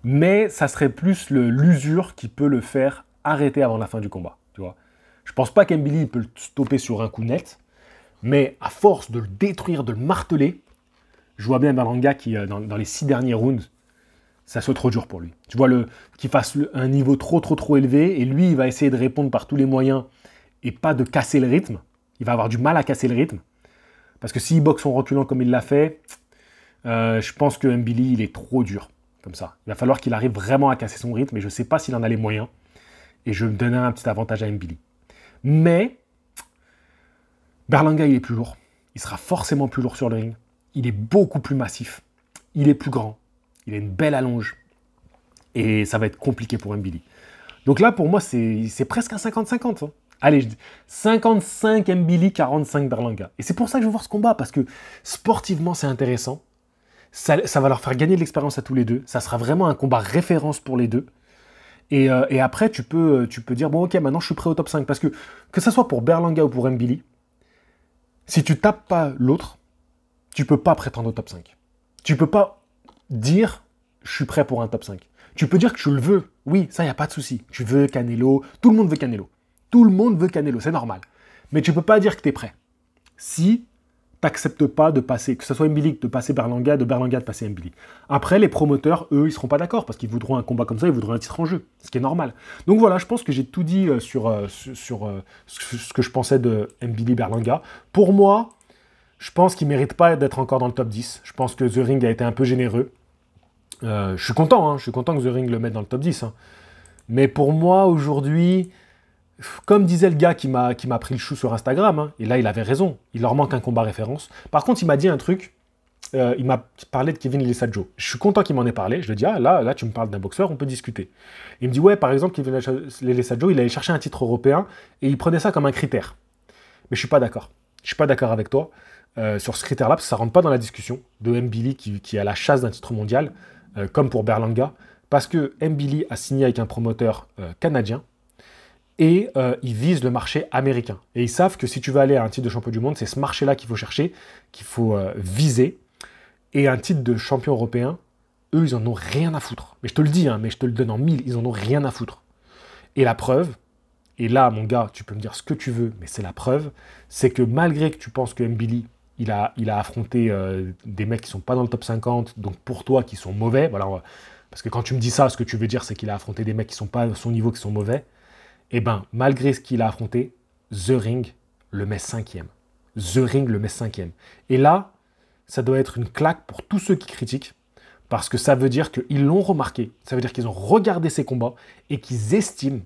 Mais ça serait plus l'usure qui peut le faire arrêter avant la fin du combat. Tu vois. Je pense pas qu'Mbili peut le stopper sur un coup net, mais à force de le détruire, de le marteler, je vois bien Berlanga qui, dans les 6 derniers rounds, ça soit trop dur pour lui. Tu vois, qu'il fasse un niveau trop élevé, et lui, il va essayer de répondre par tous les moyens, et pas de casser le rythme. Il va avoir du mal à casser le rythme, parce que s'il boxe en reculant comme il l'a fait, je pense que Mbili, il est trop dur, comme ça. Il va falloir qu'il arrive vraiment à casser son rythme, et je ne sais pas s'il en a les moyens, et je me donnerai un petit avantage à Mbili. Mais Berlanga, il est plus lourd. Il sera forcément plus lourd sur le ring. Il est beaucoup plus massif. Il est plus grand. Il a une belle allonge. Et ça va être compliqué pour Mbili. Donc là, pour moi, c'est presque un 50-50. Hein. Allez, je dis 55 Mbili, 45 Berlanga. Et c'est pour ça que je veux voir ce combat, parce que sportivement, c'est intéressant. Ça va leur faire gagner de l'expérience à tous les deux. Ça sera vraiment un combat référence pour les deux. Et après, tu peux dire, bon, ok, maintenant, je suis prêt au top 5. Parce que ça soit pour Berlanga ou pour Mbili, si tu tapes pas l'autre, tu peux pas prétendre au top 5. Tu peux pas dire, je suis prêt pour un top 5. Tu peux dire que tu le veux. Oui, ça, il n'y a pas de souci. Tu veux Canelo. Tout le monde veut Canelo. Tout le monde veut Canelo, c'est normal. Mais tu peux pas dire que tu es prêt. Si tu n'acceptes pas de passer, que ce soit Mbili de passer Berlanga, de Berlanga de passer Mbili. Après, les promoteurs, eux, ils seront pas d'accord, parce qu'ils voudront un combat comme ça, ils voudront un titre en jeu, ce qui est normal. Donc voilà, je pense que j'ai tout dit sur ce que je pensais de Mbili Berlanga. Pour moi, je pense qu'il ne mérite pas d'être encore dans le top 10. Je pense que The Ring a été un peu généreux. Je suis content que The Ring le mette dans le top 10. Hein. Mais pour moi, aujourd'hui, comme disait le gars qui m'a pris le chou sur Instagram, hein, et là, il avait raison, il leur manque un combat référence. Par contre, il m'a dit un truc, il m'a parlé de Kevin Lessadjo. Je suis content qu'il m'en ait parlé. Je lui ai dit, là, tu me parles d'un boxeur, on peut discuter. Il me dit, ouais, par exemple, Kevin Lessadjo, il allait chercher un titre européen, et il prenait ça comme un critère. Mais je suis pas d'accord. Je suis pas d'accord avec toi. Sur ce critère-là, parce que ça rentre pas dans la discussion de Mbili qui est à la chasse d'un titre mondial, comme pour Berlanga, parce que Mbili a signé avec un promoteur canadien, et ils visent le marché américain. Et ils savent que si tu veux aller à un titre de champion du monde, c'est ce marché-là qu'il faut chercher, qu'il faut viser. Et un titre de champion européen, eux, ils en ont rien à foutre. Mais je te le dis, hein, mais je te le donne en mille, ils en ont rien à foutre. Et la preuve, et là, mon gars, tu peux me dire ce que tu veux, mais c'est la preuve, c'est que malgré que tu penses que Mbili, il a affronté des mecs qui sont pas dans le top 50, donc pour toi, qui sont mauvais, voilà, parce que quand tu me dis ça, ce que tu veux dire, c'est qu'il a affronté des mecs qui sont pas à son niveau, qui sont mauvais, et ben, malgré ce qu'il a affronté, The Ring le met 5e. The Ring le met 5e. Et là, ça doit être une claque pour tous ceux qui critiquent, parce que ça veut dire qu'ils l'ont remarqué, ça veut dire qu'ils ont regardé ses combats et qu'ils estiment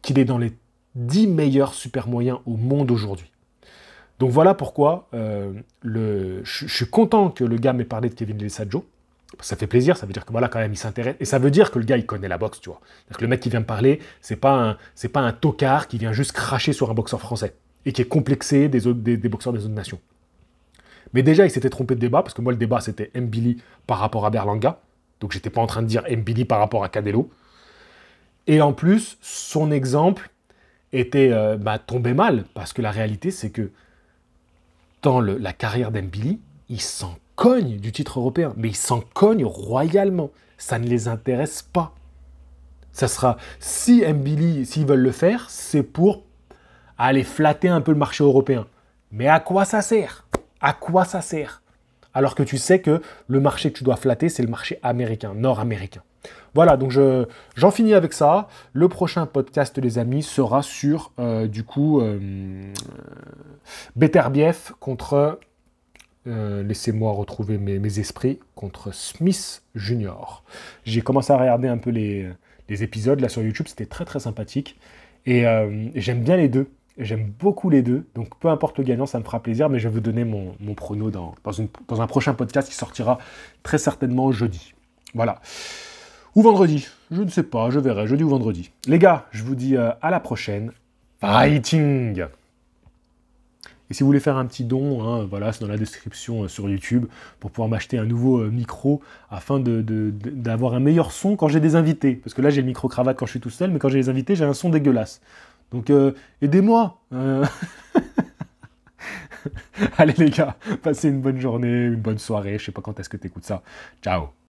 qu'il est dans les 10 meilleurs super moyens au monde aujourd'hui. Donc voilà pourquoi je suis content que le gars m'ait parlé de Kevin Lessadjo. Ça fait plaisir, ça veut dire que voilà, quand même, il s'intéresse. Et ça veut dire que le gars, il connaît la boxe, tu vois. Que le mec qui vient me parler, c'est pas un tocard qui vient juste cracher sur un boxeur français et qui est complexé des boxeurs des autres nations. Mais déjà, il s'était trompé de débat, parce que moi, le débat, c'était Mbili par rapport à Berlanga. Donc, j'étais pas en train de dire Mbili par rapport à Canelo. Et en plus, son exemple était tombé mal, parce que la réalité, c'est que dans la carrière d'Mbili, il s'en cogne du titre européen, mais il s'en cogne royalement. Ça ne les intéresse pas. Ça sera, si Mbili, s'ils veulent le faire, c'est pour aller flatter un peu le marché européen. Mais à quoi ça sert ? À quoi ça sert ? Alors que tu sais que le marché que tu dois flatter, c'est le marché américain, nord-américain. Voilà, donc j'en finis avec ça. Le prochain podcast, les amis, sera sur, Beterbiev contre, laissez-moi retrouver mes esprits, contre Smith Junior. J'ai commencé à regarder un peu les épisodes là sur YouTube, c'était très très sympathique. Et j'aime bien les deux. J'aime beaucoup les deux, donc peu importe le gagnant, ça me fera plaisir, mais je vais vous donner mon prono dans un prochain podcast qui sortira très certainement jeudi. Voilà. Ou vendredi, je ne sais pas, je verrai, jeudi ou vendredi. Les gars, je vous dis à la prochaine. Fighting! Et si vous voulez faire un petit don, hein, voilà, c'est dans la description sur YouTube, pour pouvoir m'acheter un nouveau micro, afin d'avoir un meilleur son quand j'ai des invités. Parce que là, j'ai le micro-cravate quand je suis tout seul, mais quand j'ai les invités, j'ai un son dégueulasse. Donc, aidez-moi. Allez les gars, passez une bonne journée, une bonne soirée. Je sais pas quand est-ce que tu écoutes ça. Ciao.